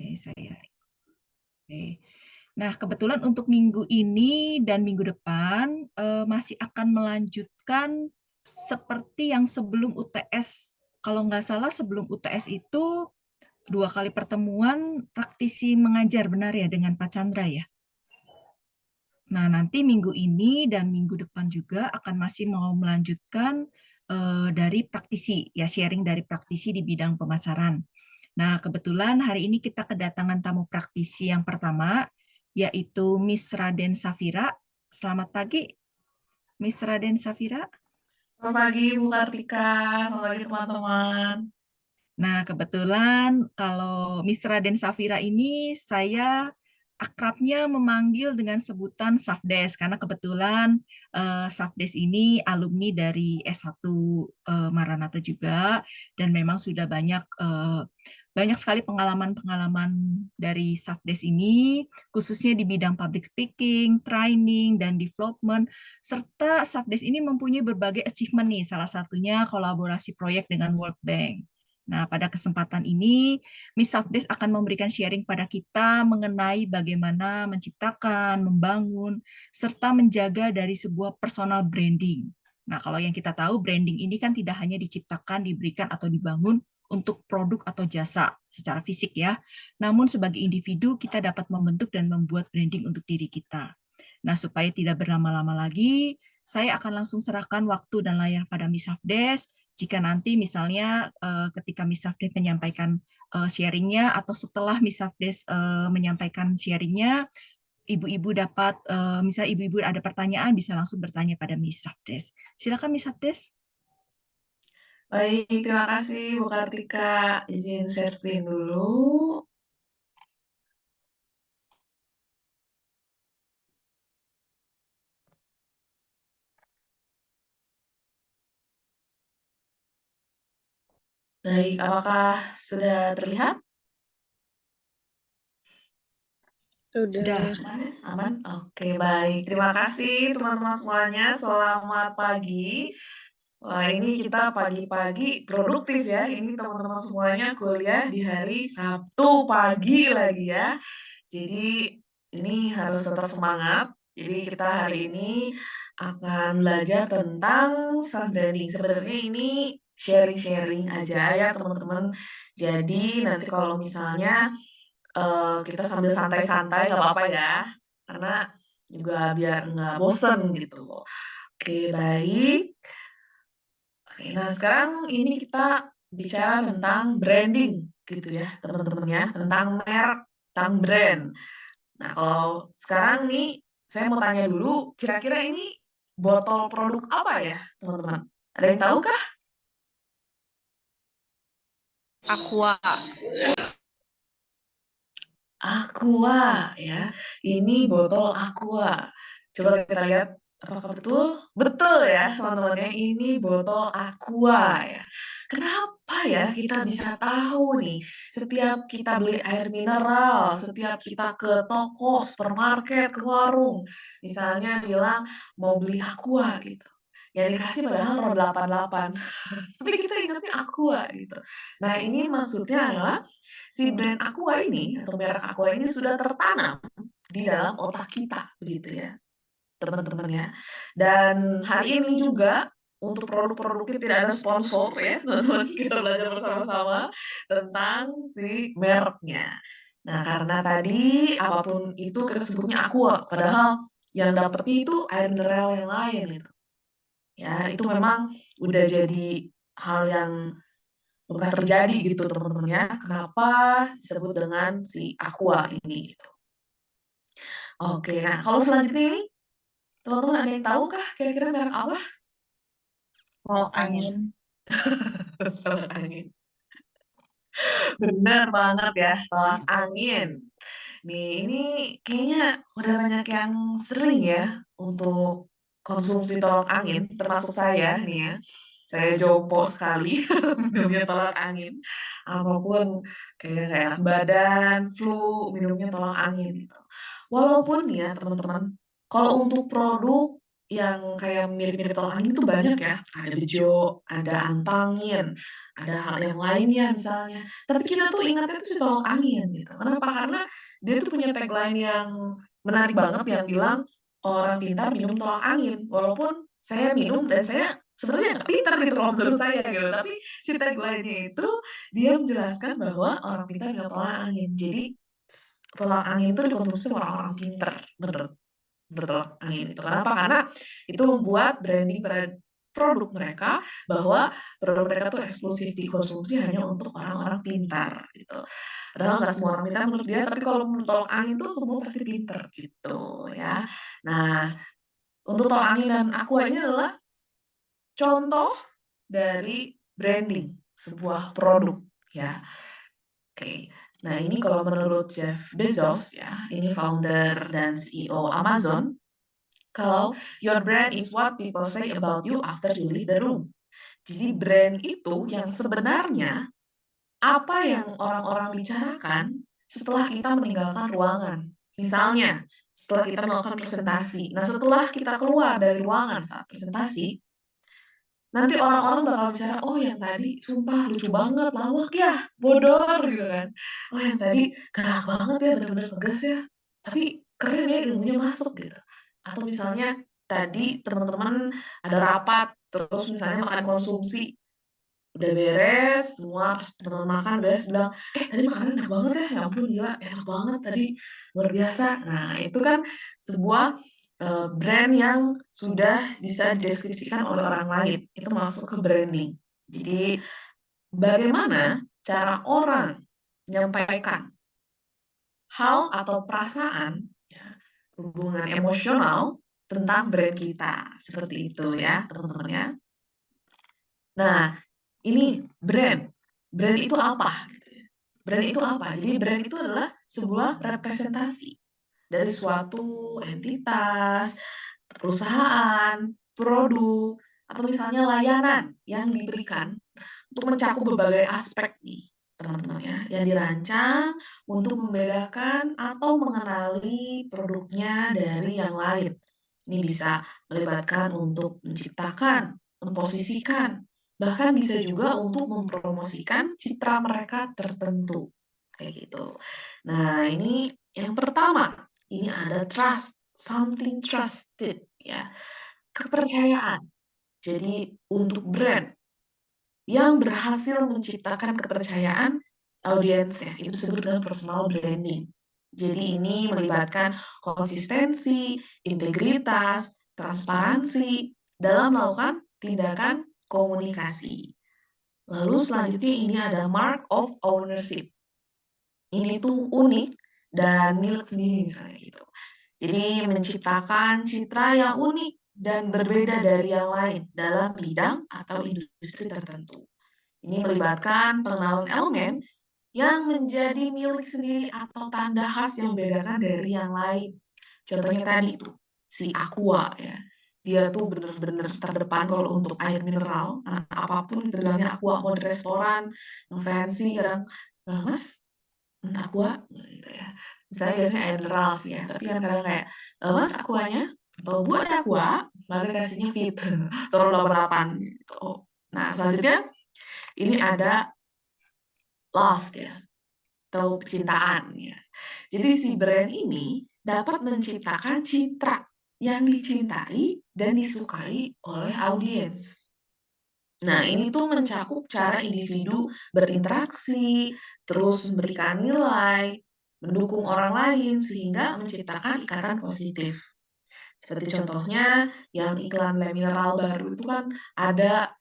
Oke, saya. Oke. Nah, kebetulan untuk minggu ini dan minggu depan masih akan melanjutkan seperti yang sebelum UTS. Kalau nggak salah sebelum UTS itu 2 kali pertemuan praktisi mengajar, benar ya, dengan Pak Chandra ya? Nah, nanti minggu ini dan minggu depan juga akan masih mau melanjutkan dari praktisi, ya sharing dari praktisi di bidang pemasaran. Nah, kebetulan hari ini kita kedatangan tamu praktisi yang pertama, yaitu Miss Raden Safira. Selamat pagi, Miss Raden Safira. Selamat pagi Bu Kartika, selamat pagi teman-teman. Nah, kebetulan kalau Miss Raden Safira ini saya akrabnya memanggil dengan sebutan Safdes karena kebetulan Safdes ini alumni dari S1 Maranatha juga dan memang sudah banyak sekali pengalaman-pengalaman dari Safdes ini khususnya di bidang public speaking, training dan development serta Safdes ini mempunyai berbagai achievement nih, salah satunya kolaborasi proyek dengan World Bank. Nah, pada kesempatan ini, Miss Safdes akan memberikan sharing pada kita mengenai bagaimana menciptakan, membangun, serta menjaga dari sebuah personal branding. Nah, kalau yang kita tahu, branding ini kan tidak hanya diciptakan, diberikan, atau dibangun untuk produk atau jasa secara fisik ya, namun sebagai individu kita dapat membentuk dan membuat branding untuk diri kita. Nah, supaya tidak berlama-lama lagi, saya akan langsung serahkan waktu dan layar pada Miss Safdes. Jika nanti misalnya ketika Miss Safdes menyampaikan sharingnya atau setelah Miss Safdes menyampaikan sharingnya, ibu-ibu dapat, misalnya ibu-ibu ada pertanyaan bisa langsung bertanya pada Miss Safdes. Silakan Miss Safdes. Baik, terima kasih Bu Kartika. Izin share screen dulu. Baik, apakah sudah terlihat? Sudah. Aman? Oke, baik. Terima kasih teman-teman semuanya. Selamat pagi. Wah, ini kita pagi-pagi produktif ya. Ini teman-teman semuanya kuliah di hari Sabtu pagi lagi ya. Jadi ini harus tetap semangat. Jadi kita hari ini akan belajar tentang self branding. Sebenarnya ini sharing-sharing aja ya teman-teman. Jadi nanti kalau misalnya kita sambil santai-santai nggak apa-apa ya, karena juga biar nggak bosen gitu loh. Oke, baik. Oke, nah sekarang ini kita bicara tentang branding gitu ya, teman-teman ya, tentang merek, tentang brand. Nah, kalau sekarang nih saya mau tanya dulu, kira-kira ini botol produk apa ya, teman-teman? Ada yang tahu kah? Aqua. Aqua ya, ini botol Aqua. Coba kita lihat apakah betul? Betul ya teman-teman ya, ini botol Aqua ya. Kenapa ya kita bisa tahu nih, setiap kita beli air mineral, setiap kita ke toko, supermarket, ke warung, misalnya bilang mau beli Aqua gitu, yang dikasih padahal RO88, tapi kita ingatnya Aqua gitu. Nah ini maksudnya adalah si brand Aqua ini atau merek Aqua ini sudah tertanam di dalam otak kita begitu ya, teman-teman ya. Dan hari ini juga untuk produk-produk kita tidak ada sponsor ya, teman-teman, kita belajar bersama-sama tentang si mereknya. Nah, karena tadi apapun itu kita sebutnya Aqua, padahal yang dapetnya itu air mineral yang lain gitu. Ya, itu memang udah jadi hal yang pernah terjadi gitu teman-teman ya. Kenapa disebut dengan si Aqua ini gitu. Oke, nah kalau selanjutnya ini teman-teman ada yang tahu kah kira-kira merek apa? Tolak angin. Tolak angin. Bener banget ya, tolak angin. Nih, ini kayaknya udah banyak yang sering ya untuk konsumsi tolak angin, termasuk saya nih ya. Saya jompo sekali minumnya tolak angin. Apapun kayak nggak enak badan, flu, minumnya tolak angin gitu. Walaupun nih ya teman-teman, kalau untuk produk yang kayak mirip-mirip tolak angin tuh banyak ya, ada bejo, ada antangin, ada hal yang lainnya misalnya. Tapi kita tuh ingatnya tuh si tolak angin gitu. Kenapa? Karena dia tuh punya tagline yang menarik banget yang bilang, "Orang pintar minum tolak angin." Walaupun saya minum dan saya sebenarnya nggak pintar gitu kalau menurut saya gitu, tapi si tagline-nya itu dia menjelaskan bahwa orang pintar minum tolak angin. Jadi tolak angin itu dikonsumsi orang-orang pintar, bener. Bertolak angin itu. Kenapa? Karena itu membuat branding produk mereka bahwa produk mereka tuh eksklusif dikonsumsi hanya untuk orang-orang pintar gitu. Padahal nggak semua orang pintar menurut dia, tapi kalau menurut tolak angin tuh semua pasti pintar gitu ya. Nah, untuk tolak angin dan Aqua ini adalah contoh dari branding sebuah produk ya. Oke. Nah, ini kalau menurut Jeff Bezos ya, ini founder dan CEO Amazon. Kalau your brand is what people say about you after you leave the room. Jadi brand itu yang sebenarnya apa yang orang-orang bicarakan setelah kita meninggalkan ruangan. Misalnya, setelah kita melakukan presentasi. Nah, setelah kita keluar dari ruangan saat presentasi, nanti orang-orang bakal bicara, "Oh, yang tadi sumpah lucu banget, lawak ya, bodor," gitu kan. "Oh, yang tadi galak banget ya, bener-bener tegas ya, tapi keren ya ilmunya masuk," gitu. Atau misalnya tadi teman-teman ada rapat, terus misalnya makan konsumsi, udah beres semua, pas teman-teman makan beres bilang, "Eh, tadi makanan enak banget ya, ya ampun gila enak banget tadi, luar biasa." Nah, itu kan sebuah, brand yang sudah bisa dideskripsikan oleh orang lain, itu masuk ke branding. Jadi, bagaimana cara orang menyampaikan hal atau perasaan, ya, hubungan emosional tentang brand kita, seperti itu ya teman-teman ya. Nah, ini brand. Brand itu apa? Gitu ya. Brand itu apa? Jadi brand itu adalah sebuah representasi dari suatu entitas, perusahaan, produk, atau misalnya layanan yang diberikan untuk mencakup berbagai aspek nih, teman-teman ya, yang dirancang untuk membedakan atau mengenali produknya dari yang lain. Ini bisa melibatkan untuk menciptakan, memposisikan, bahkan bisa juga untuk mempromosikan citra mereka tertentu, kayak gitu. Nah, ini yang pertama, ini ada trust, something trusted ya, kepercayaan. Jadi untuk brand yang berhasil menciptakan kepercayaan audiensnya, itu disebut dengan personal branding. Jadi ini melibatkan konsistensi, integritas, transparansi dalam melakukan tindakan komunikasi. Lalu selanjutnya ini ada mark of ownership. Ini tuh unik dan milik sendiri misalnya gitu. Jadi menciptakan citra yang unik dan berbeda dari yang lain dalam bidang atau industri tertentu. Ini melibatkan pengenalan elemen yang menjadi milik sendiri atau tanda khas yang membedakan dari yang lain. Contohnya tadi tuh, si Aqua ya. Dia tuh bener-bener terdepan kalau untuk air mineral, apapun kita bilangnya Aqua, mau di restoran, yang fancy kadang, "Mas, Aqua?" Gitu ya. Misalnya biasanya air mineral sih ya, tapi kan kadang kayak, "Mas, Aquanya?" Atau, "Bu, ada Aqua?" Lalu dikasihnya Fit, turun 88 gitu. Nah, selanjutnya ini ada love ya, atau kecintaan ya. Jadi si brand ini dapat menciptakan citra yang dicintai dan disukai oleh audiens. Nah, ini tuh mencakup cara individu berinteraksi, terus memberikan nilai, mendukung orang lain, sehingga menciptakan ikatan positif. Seperti contohnya yang iklan Le Mineral baru itu kan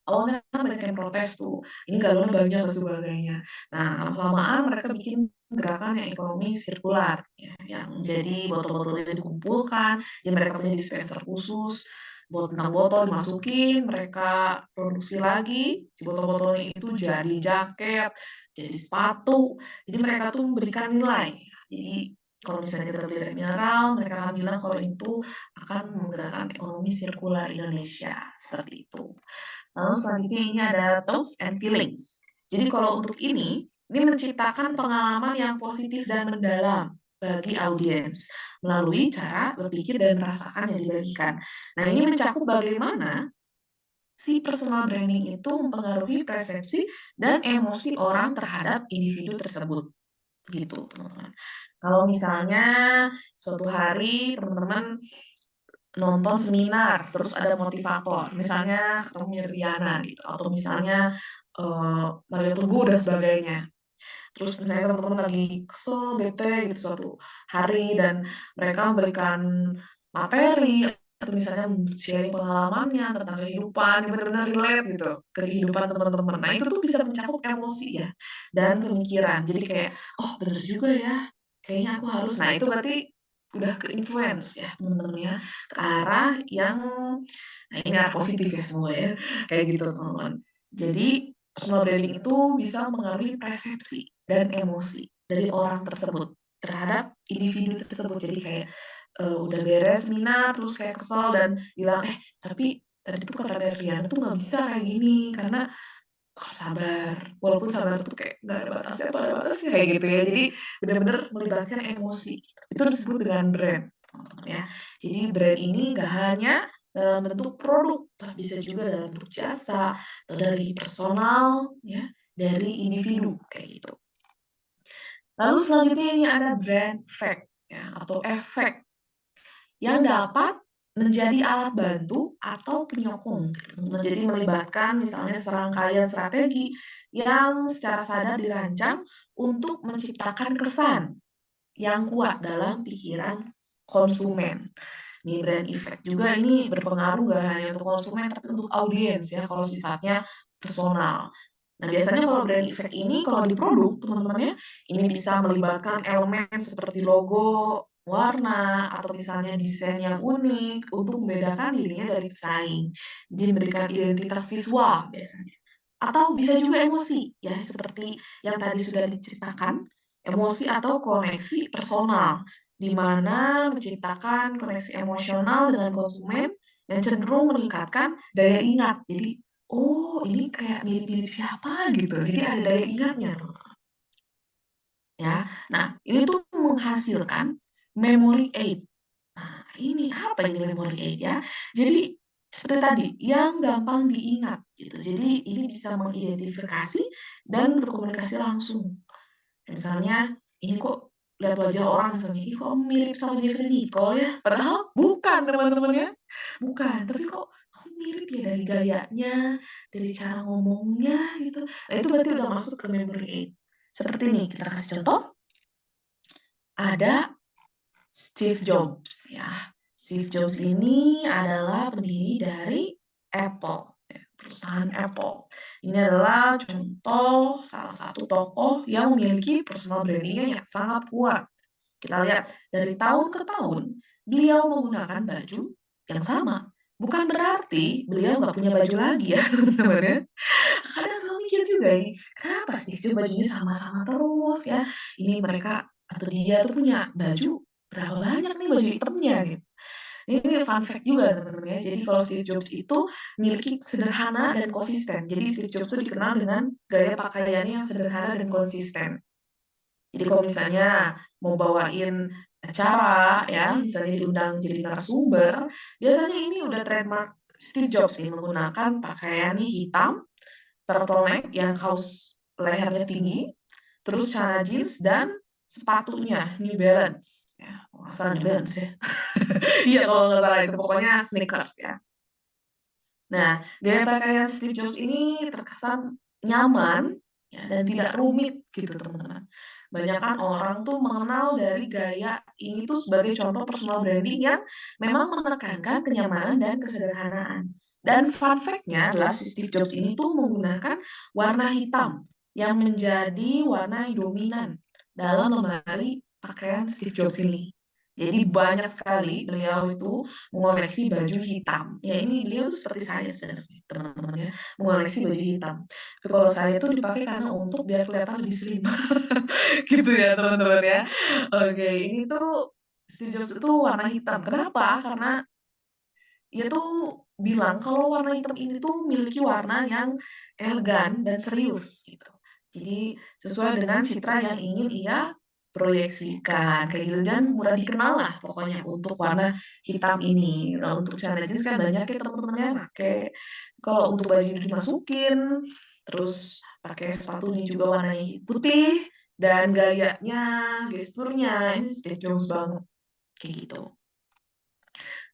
awalnya kan banyak yang protes tuh, ini galonnya banyak dan sebagainya. Nah, lama-kelamaan mereka bikin gerakan yang ekonomi sirkular, ya, yang jadi botol-botol itu dikumpulkan, jadi mereka punya dispenser khusus, tentang botol dimasukin, mereka produksi lagi, si botol-botolnya itu jadi jaket, jadi sepatu, jadi mereka tuh memberikan nilai. Jadi kalau misalnya kita beli air mineral, mereka akan bilang kalau itu akan menggerakkan ekonomi sirkular Indonesia, seperti itu. Lalu selanjutnya ini ada thoughts and feelings. Jadi kalau untuk ini menciptakan pengalaman yang positif dan mendalam. bagi audiens melalui cara berpikir dan merasakan yang dibagikan. Nah, ini mencakup bagaimana si personal branding itu mempengaruhi persepsi dan emosi orang terhadap individu tersebut, gitu teman-teman. Kalau misalnya suatu hari teman-teman nonton seminar, terus ada motivator, misalnya ketemu Miriana gitu, atau misalnya Mario Teguh dan sebagainya. Terus misalnya teman-teman lagi kesel, bete gitu suatu hari dan mereka memberikan materi atau misalnya sharing pengalamannya tentang kehidupan yang benar-benar relate gitu ke kehidupan teman-teman. Nah, itu tuh bisa mencakup emosi ya dan pemikiran. Jadi kayak, oh bener juga ya, kayaknya aku harus. Nah, itu berarti udah ke influence ya teman-teman ya, ke arah yang, nah ini arah positif ya semua ya, kayak gitu teman-teman. Jadi personal branding itu bisa mengaruhi persepsi dan emosi dari orang tersebut terhadap individu tersebut. Jadi kayak, udah beres seminar terus kayak kesel dan bilang, tapi tadi tuh kata Riana tuh nggak bisa kayak gini karena kok sabar." Walaupun sabar tuh kayak nggak ada batasnya atau ada batasnya kayak gitu ya. Jadi benar-benar melibatkan emosi. Itu disebut dengan brand, teman-teman ya. Jadi brand ini nggak hanya dalam bentuk produk, tapi bisa juga dalam bentuk jasa atau dari personal ya, dari individu kayak gitu. Lalu selanjutnya ini ada brand effect ya, atau efek yang dapat menjadi alat bantu atau penyokong gitu. Jadi melibatkan misalnya serangkaian strategi yang secara sadar dirancang untuk menciptakan kesan yang kuat dalam pikiran konsumen. Nih brand effect juga ini berpengaruh gak hanya untuk konsumen tapi untuk audiens ya kalau sifatnya personal. Nah, biasanya kalau brand effect ini kalau di produk teman-teman ya, ini bisa melibatkan elemen seperti logo, warna, atau misalnya desain yang unik untuk membedakan dirinya dari pesaing. Jadi memberikan identitas visual biasanya. Atau bisa juga emosi ya, seperti yang tadi sudah diceritakan, emosi atau koneksi personal, di mana menciptakan koneksi emosional dengan konsumen yang cenderung meningkatkan daya ingat. Jadi, oh ini kayak mirip-mirip siapa gitu, jadi ada daya ingatnya tuh, ya. Nah, ini tuh menghasilkan memory aid. Nah, ini apa ini memory aid ya? Jadi seperti tadi, yang gampang diingat gitu. Jadi ini bisa mengidentifikasi dan berkomunikasi langsung. Misalnya, ini kok lihat wajah orang misalnya, "Ih, kok mirip sama Jeffrey Nicole ya?" Padahal bukan teman-teman ya, bukan, tapi kok mirip ya dari gayanya, dari cara ngomongnya gitu. Nah, itu berarti udah masuk ke memory aid. Seperti nih, kita kasih contoh, ada Steve Jobs ya. Steve Jobs ini adalah pendiri dari Apple, ya, perusahaan Apple. Ini adalah contoh salah satu tokoh yang memiliki personal branding yang sangat kuat. Kita lihat dari tahun ke tahun beliau menggunakan baju yang sama. Bukan berarti beliau nggak punya baju lagi ya teman-teman ya. Kadang saya mikir juga ini, kenapa Steve Jobs bajunya sama-sama terus ya? Ini mereka atau dia tuh punya baju berapa banyak nih baju hitamnya gitu. Ini fun fact juga teman-teman ya. Jadi kalau Steve Jobs itu miliki sederhana dan konsisten. Jadi Steve Jobs itu dikenal dengan gaya pakaiannya yang sederhana dan konsisten. Jadi kalau misalnya mau bawain acara ya, misalnya diundang jadi narasumber, biasanya ini udah trademark Steve Jobs nih menggunakan pakaiannya hitam, turtleneck yang kaos lehernya tinggi, terus celana jeans dan sepatunya New Balance ya, kalau nggak salah New Balance ya. Iya kalau nggak salah itu pokoknya sneakers ya. Nah, gaya pakaian Steve Jobs ini terkesan nyaman ya dan tidak rumit gitu teman-teman. Banyakan orang tuh mengenal dari gaya ini tuh sebagai contoh personal branding yang memang menekankan kenyamanan dan kesederhanaan. Dan fun fact-nya adalah si Steve Jobs ini tuh menggunakan warna hitam yang menjadi warna yang dominan dalam lemari pakaian Steve Jobs ini. Jadi banyak sekali beliau itu mengoleksi baju hitam. Ya ini beliau tuh seperti saya sebenarnya, teman-teman ya, mengoleksi baju hitam. Tapi kalau saya tuh dipakai karena untuk biar kelihatan lebih slim. Gitu ya, teman-teman ya. Oke, ini tuh Steve Jobs itu warna hitam. Kenapa? Karena dia tuh bilang kalau warna hitam ini tuh memiliki warna yang elegan dan serius gitu. Jadi sesuai dengan citra yang ingin ia proyeksikan kayak gitu dan mudah dikenal lah pokoknya untuk warna hitam ini. Nah, untuk celana jeans kan banyak ya teman-temannya pakai. Kalau untuk baju dimasukin, terus pakai sepatunya juga warnanya putih dan gayanya, gesturnya ini Steve Jobs banget kayak gitu.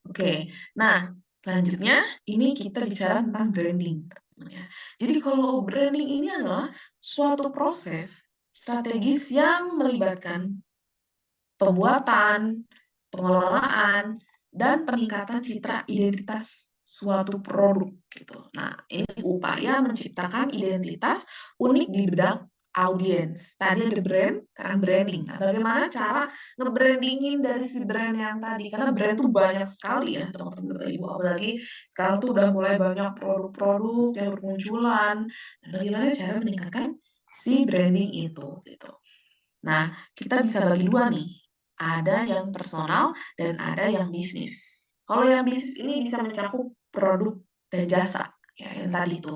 Oke, nah selanjutnya ini kita bicara tentang branding teman-teman ya. Jadi kalau branding ini adalah suatu proses strategis yang melibatkan pembuatan, pengelolaan, dan peningkatan citra identitas suatu produk gitu. Nah, ini upaya menciptakan identitas unik di bidang audiens. Tadi ada brand, sekarang branding. Nah, bagaimana cara nge-brandingin dari si brand yang tadi? Karena brand tuh banyak sekali ya, teman-teman Bapak Ibu. Apalagi sekarang tuh udah mulai banyak produk-produk yang bermunculan. Nah, bagaimana cara meningkatkan si branding itu gitu. Nah, kita bisa bagi dua nih. Ada yang personal dan ada yang bisnis. Kalau yang bisnis ini bisa mencakup produk dan jasa, ya yang tadi itu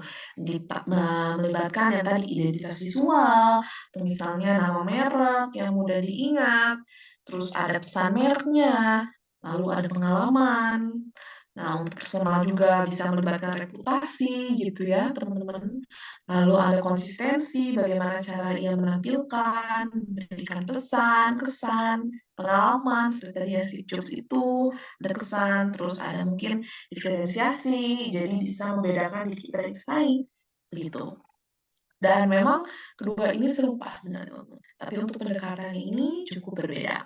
melibatkan yang tadi identitas visual, atau misalnya nama merek yang mudah diingat, terus ada pesan mereknya, lalu ada pengalaman. Nah, untuk personal juga bisa melibatkan reputasi gitu ya, teman-teman. Lalu ada konsistensi, bagaimana cara ia menampilkan, memberikan pesan, kesan, pengalaman, seperti tadi ya Steve Jobs itu, ada kesan, terus ada mungkin diferensiasi, jadi bisa membedakan diri kita dari pesaing, begitu. Dan memang kedua ini serupa sebenarnya, teman-teman. Tapi untuk pendekatan ini cukup berbeda.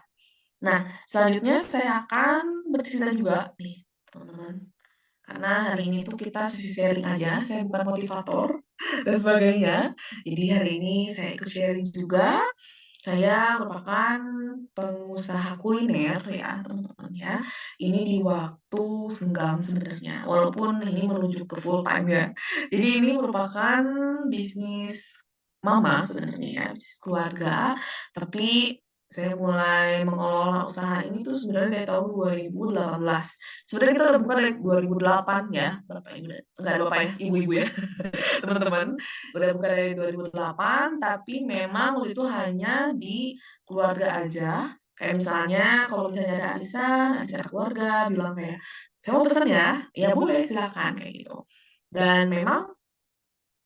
Nah, selanjutnya saya akan bercerita juga nih, teman-teman. Karena hari ini tuh kita sesi sharing aja, saya bukan motivator dan sebagainya. Jadi hari ini saya ikut sharing juga. Saya merupakan pengusaha kuliner ya, teman-teman ya. Ini di waktu senggang sebenarnya, walaupun ini menuju ke full time ya. Jadi ini merupakan bisnis mama sebenarnya ya, bisnis keluarga, tapi saya mulai mengelola usaha ini tuh sebenarnya dari tahun 2018. Sebenarnya kita udah buka dari 2008 ya, Bapak Ibu, enggak ada Bapak ya, ibu-ibu ya, teman-teman. Udah buka dari 2008, tapi memang waktu itu hanya di keluarga aja. Kayak misalnya kalau misalnya ada arisan, acara keluarga bilang kayak, "Saya mau pesen ya." Ya boleh silakan kayak gitu. Dan memang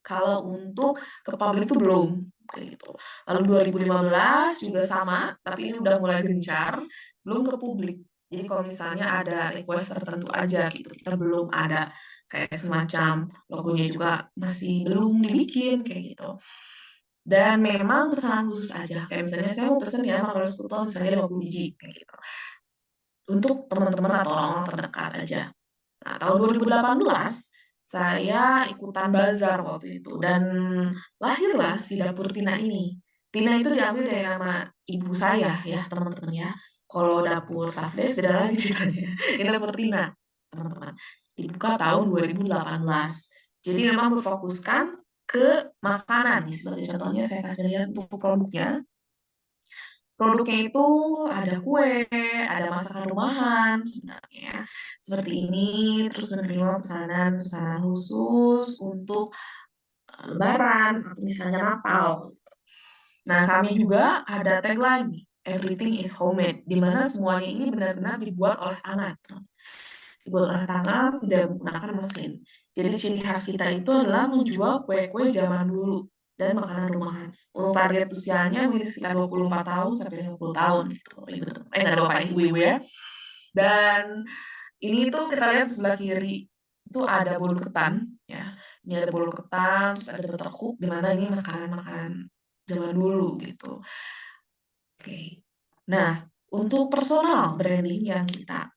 kalau untuk ke publik itu belum, kayak gitu. Lalu 2015 juga sama, tapi ini udah mulai gencar, belum ke publik. Jadi kalau misalnya ada request tertentu aja gitu, kita belum ada kayak semacam logonya juga masih belum dibikin, kayak gitu. Dan memang pesanan khusus aja, kayak misalnya saya mau pesen ya makaron skutel misalnya 50 biji, kayak gitu. Untuk teman-teman atau orang-orang terdekat aja. Nah, tahun 2018 saya ikutan bazar waktu itu dan lahirlah si dapur Tina ini. Tina itu diambil dari nama ibu saya ya, teman-teman ya. Kalau dapur Safdes beda lagi ceritanya. Ini dapur Tina, teman-teman. Dibuka tahun 2018. Jadi memang berfokuskan ke makanan nih. Sebagai contohnya saya kasih lihat untuk produknya. Produknya itu ada kue, ada masakan rumahan sebenarnya ya, seperti ini, terus menerima pesanan-pesanan khusus untuk, lebaran atau misalnya Natal. Nah, kami juga ada tagline nih, "Everything is homemade," di mana semuanya ini benar-benar dibuat oleh tangan. Dibuat oleh tangan, tidak menggunakan mesin. Jadi ciri khas kita itu adalah menjual kue-kue zaman dulu dan makanan rumahan. Untuk target usianya mungkin sekitar 24 tahun sampai 50 tahun gitu, Ibu nggak ada bapak ibu-ibu ya. Dan ini tuh kita lihat sebelah kiri itu ada bolu ketan ya. Ini ada bolu ketan, terus ada betekuk di mana ini makanan-makanan zaman dulu gitu. Oke. Nah, untuk personal branding yang kita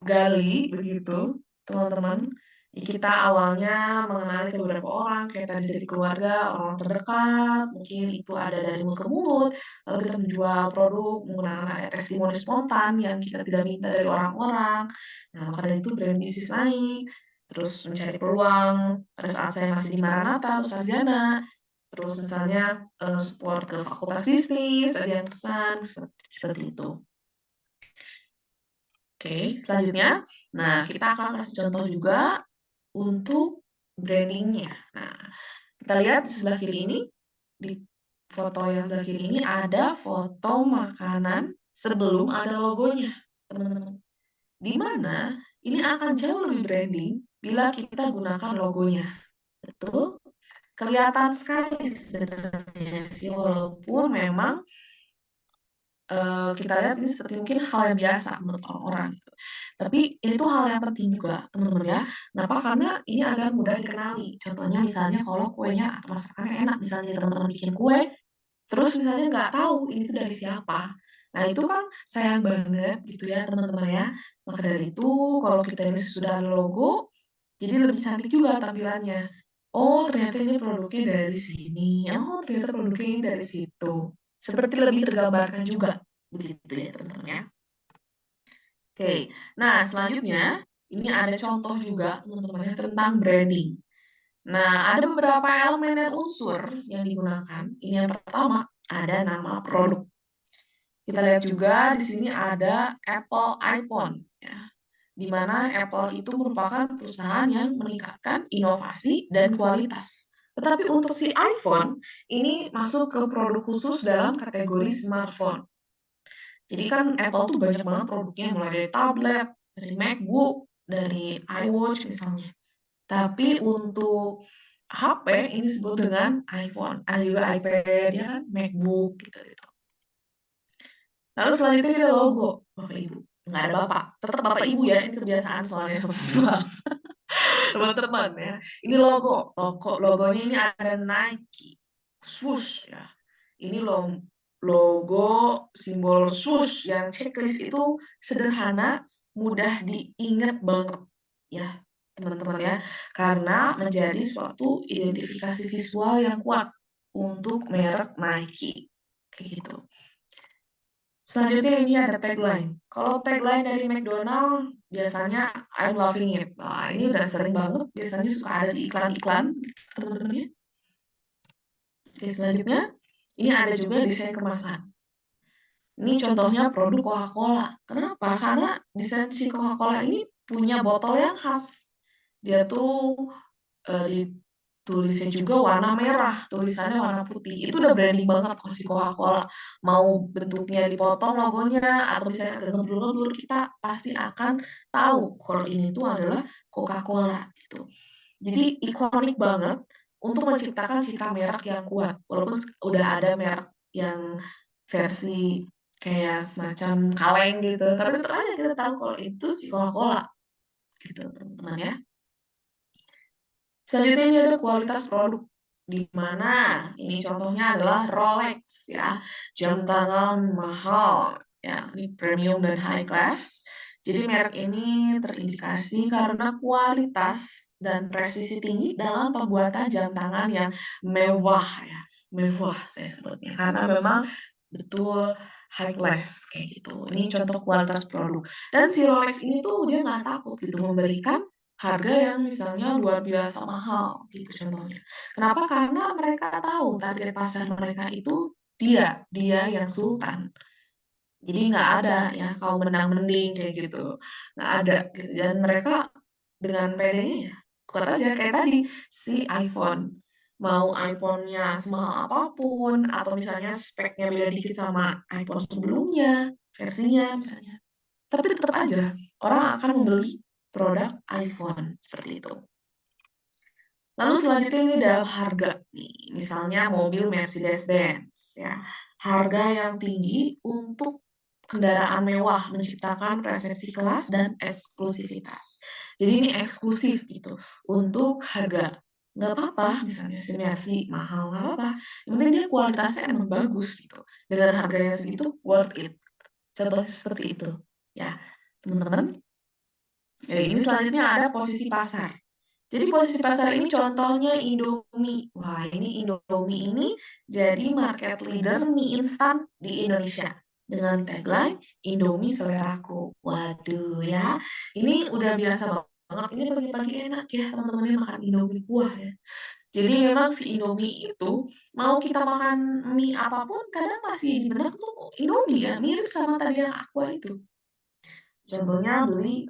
gali begitu, teman-teman. Ya kita awalnya mengenali ke beberapa orang, kayak tadi dari keluarga, orang terdekat, mungkin itu ada dari mulut ke mulut, lalu kita menjual produk menggunakan ada testimoni spontan yang kita tidak minta dari orang-orang. Nah, maka dari itu brand bisnis naik, terus mencari peluang pada saat saya masih di Maranatha atau sarjana, terus misalnya support ke fakultas bisnis, ada yang kesan, seperti itu. Oke, selanjutnya, nah kita akan kasih contoh juga untuk brandingnya. Nah, kita lihat di sebelah kiri ini, di foto yang sebelah kiri ini ada foto makanan sebelum ada logonya, teman-teman. Di mana ini akan jauh lebih branding bila kita gunakan logonya. Betul? Kelihatan sekali sebenarnya sih, walaupun memang kita lihat ini seperti mungkin hal yang biasa menurut orang-orang gitu. Tapi ini tuh hal yang penting juga, teman-teman ya. Kenapa? Karena ini agar mudah dikenali. Contohnya misalnya kalau kuenya atau masakannya enak, misalnya teman-teman bikin kue, terus misalnya nggak tahu ini tuh dari siapa. Nah, itu kan sayang banget gitu ya, teman-teman ya. Maka dari itu, kalau kita ini sudah ada logo, jadi lebih cantik juga tampilannya. Oh, ternyata ini produknya dari sini. Oh, ternyata produknya ini dari situ. Seperti lebih tergambarkan juga. Begitu ya, teman-teman ya. Oke. Nah, selanjutnya ini ada contoh juga, teman-teman ya, tentang branding. Nah, ada beberapa elemen dan unsur yang digunakan. Ini yang pertama, ada nama produk. Kita lihat juga di sini ada Apple iPhone, ya. Di mana Apple itu merupakan perusahaan yang meningkatkan inovasi dan kualitas. Tetapi untuk si iPhone, ini masuk ke produk khusus dalam kategori smartphone. Jadi kan Apple tuh banyak banget produknya, mulai dari tablet, dari MacBook, dari iWatch misalnya. Tapi untuk HP ini disebut dengan iPhone, ada juga iPad, ya kan, MacBook gitu. Lalu selanjutnya ada logo, Bapak Ibu. Nggak ada Bapak, tetap Bapak Ibu ya, ini kebiasaan soalnya. Teman-teman ya. Ini logonya ini ada Nike, swoosh ya. Ini logo simbol swoosh yang checklist itu sederhana, mudah diingat banget ya, teman-teman ya. Karena menjadi suatu identifikasi visual yang kuat untuk merek Nike. Kayak gitu. Selanjutnya ini ada tagline. Kalau tagline dari McDonald biasanya I'm loving it. Nah, ini udah sering banget, biasanya suka ada di iklan-iklan, teman-teman ya. Oke, selanjutnya ini ada juga desain kemasan. Ini contohnya produk Coca-Cola. Kenapa? Karena desain si Coca-Cola ini punya botol yang khas. Dia tuh ditulisnya juga warna merah, tulisannya warna putih. Itu udah branding banget kok si Coca-Cola. Mau bentuknya dipotong logonya atau misalnya agak ngeblur-ngeblur, kita pasti akan tahu kalau ini tuh adalah Coca-Cola gitu. Jadi ikonik banget untuk menciptakan citra merek yang kuat. Walaupun udah ada merek yang versi kayak semacam kaleng gitu, tapi tetap aja kita tahu kalau itu si Coca-Cola gitu, teman-teman ya. Selanjutnya ini ada kualitas produk, di mana ini contohnya adalah Rolex ya, jam tangan mahal ya, ini premium dan high class. Jadi merek ini terindikasi karena kualitas dan presisi tinggi dalam pembuatan jam tangan yang mewah ya, mewah saya sebutnya karena memang betul high class kayak gitu. Ini contoh kualitas produk. Dan si Rolex ini tuh dia nggak takut gitu memberikan harga yang misalnya luar biasa mahal gitu contohnya. Kenapa? Karena mereka tahu target pasar mereka itu dia yang sultan. Jadi nggak ada ya kaum menang mending kayak gitu, nggak ada gitu. Dan mereka dengan pedenya ya kuat aja kayak tadi si iPhone. Mau iPhone-nya semahal apapun atau misalnya speknya beda dikit sama iPhone sebelumnya, versinya misalnya. Tapi tetap aja orang akan membeli produk iPhone seperti itu. Lalu selanjutnya ini dalam harga nih, misalnya mobil Mercedes-Benz ya. Harga yang tinggi untuk kendaraan mewah menciptakan persepsi kelas dan eksklusivitas. Jadi ini eksklusif gitu untuk harga. Nggak apa-apa misalnya si Mercy mahal, nggak apa-apa. Yang penting dia kualitasnya emang bagus gitu. Dengan harganya segitu worth it. Contohnya seperti itu. Ya, teman-teman. Ini selanjutnya ada posisi pasar. Jadi posisi pasar ini contohnya Indomie. Wah, ini Indomie ini jadi market leader mie instan di Indonesia. Dengan tagline, Indomie seleraku. Waduh ya, ini udah biasa banget. Ini pagi-pagi enak ya teman-teman makan Indomie kuah ya. Jadi memang si Indomie itu, mau kita makan mie apapun, kadang masih di benak tuh Indomie ya, mirip sama tadi yang Aqua itu. Contohnya beli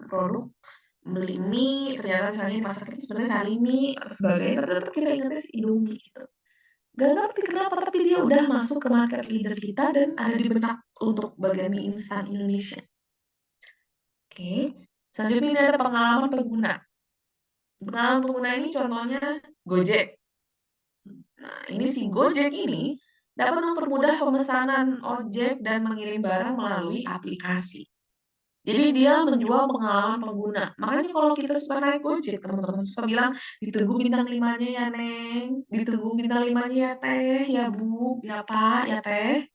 mie, ternyata misalnya di pasar itu sebenarnya Sarimi atau sebagainya, tetap kita ingatnya si Indomie gitu. Nggak ngerti kenapa, tapi dia udah masuk ke market leader kita dan ada di benak untuk bagian mie instan Indonesia. Oke, selanjutnya ini ada pengalaman pengguna. Pengalaman pengguna ini contohnya Gojek. Nah, ini si Gojek ini dapat mempermudah pemesanan ojek dan mengirim barang melalui aplikasi. Jadi dia menjual pengalaman pengguna. Makanya kalau kita suka naik Gojek, teman-teman suka bilang, "Ditunggu bintang 5-nya ya, Neng, ditunggu bintang 5-nya ya, Teh, ya, Bu, ya, Pak, ya, Teh."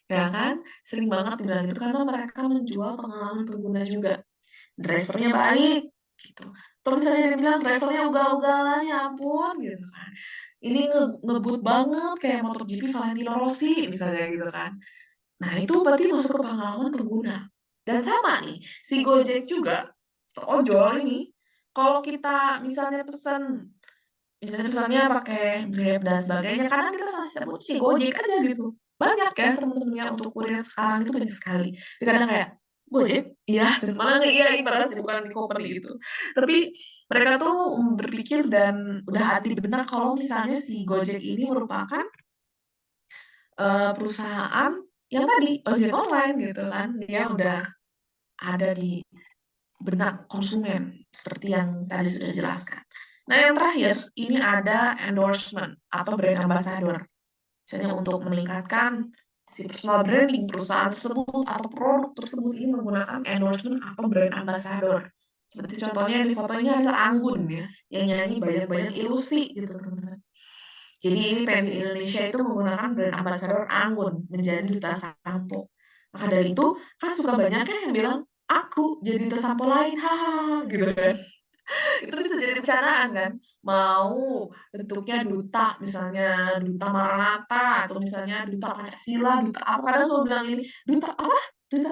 Ya kan? Sering banget dibilang gitu karena mereka menjual pengalaman pengguna juga. Drivernya baik, gitu. Atau misalnya dia bilang drivernya ugal-ugalan, ya ampun, gitu kan. Ini ngebut banget kayak MotoGP Valentino Rossi misalnya gitu kan. Nah, itu berarti masuk ke pengalaman pengguna. Dan sama nih, si Gojek juga, ojol ini, kalau kita misalnya pesannya pakai Grab dan sebagainya, kadang kita salah sebut si Gojek aja gitu. Banyak ya teman-teman ya untuk kurir sekarang itu banyak sekali. Tapi kadang kayak, "Gojek? Iya," malah ngeiyain padahal sih bukan di koper gitu. Tapi mereka tuh berpikir dan udah ada di benak kalau misalnya si Gojek ini merupakan perusahaan yang tadi, ojek online gitu kan, dia udah ada di benak konsumen, seperti yang tadi sudah dijelaskan. Nah, yang terakhir, ini ada endorsement atau brand ambassador. Misalnya untuk meningkatkan si personal branding perusahaan tersebut atau produk tersebut ini menggunakan endorsement atau brand ambassador. Seperti contohnya di foto ini adalah Anggun ya, yang nyanyi banyak-banyak ilusi gitu, teman-teman. Jadi ini PNI Indonesia itu menggunakan brand ambassador Anggun menjadi duta sampo. Maka dari itu kan suka banyak ya yang bilang, "Aku jadi duta sampo lain, hahaha," gitu kan. Itu bisa jadi bercandaan kan, mau bentuknya duta, misalnya duta Maranatha atau misalnya duta Pancasila, duta apa, kadang selalu bilang ini, "Duta apa?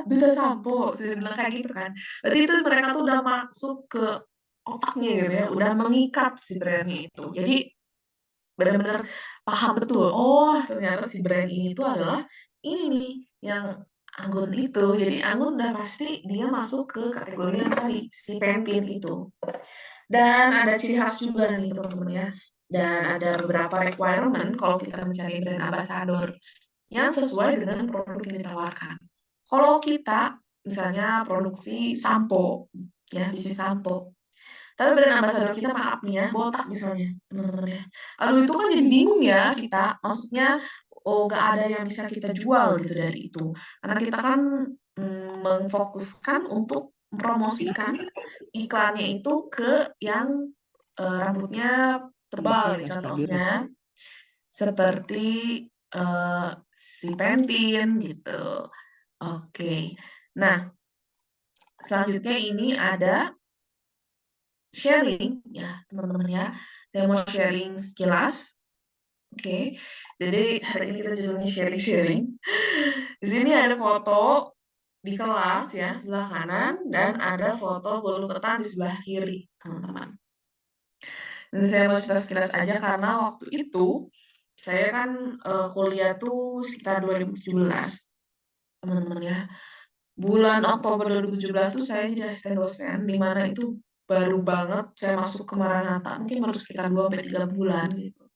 Duta sampo," sudah bilang kayak gitu kan. Berarti itu mereka tuh udah masuk ke otaknya gitu ya, udah mengikat si brand-nya itu. Jadi benar-benar paham betul, oh ternyata si brand ini tuh adalah ini nih, yang anggun itu. Jadi anggun udah pasti dia masuk ke kategori yang tadi, si Pantene itu. Dan ada ciri khas juga nih teman-teman ya, dan ada beberapa requirement kalau kita mencari brand ambassador yang sesuai dengan produk yang ditawarkan. Kalau kita misalnya produksi sampo, ya bisnis sampo, tapi brand ambassador kita maaf nih ya, botak misalnya, teman-teman ya. Aduh itu kan jadi bingung ya kita, maksudnya, oh nggak ada yang bisa kita jual gitu dari itu. Karena kita kan, memfokuskan untuk mempromosikan iklannya itu ke yang, rambutnya tebal ya, contohnya seperti, si Pantene gitu. Oke. Nah, selanjutnya ini ada sharing ya, teman-teman ya. Saya mau sharing sekilas, oke. Jadi hari ini kita judulnya sharing-sharing. Di sini ada foto di kelas ya, sebelah kanan dan ada foto bolu ketan di sebelah kiri, teman-teman. Dan saya mau cerita sekilas aja karena waktu itu saya kan, kuliah tuh sekitar 2017, teman-teman ya. Bulan Oktober 2017 tuh saya jadi asisten dosen, di mana itu baru banget saya masuk ke Maranatha, mungkin baru sekitar 2 sampai 3 bulan gitu.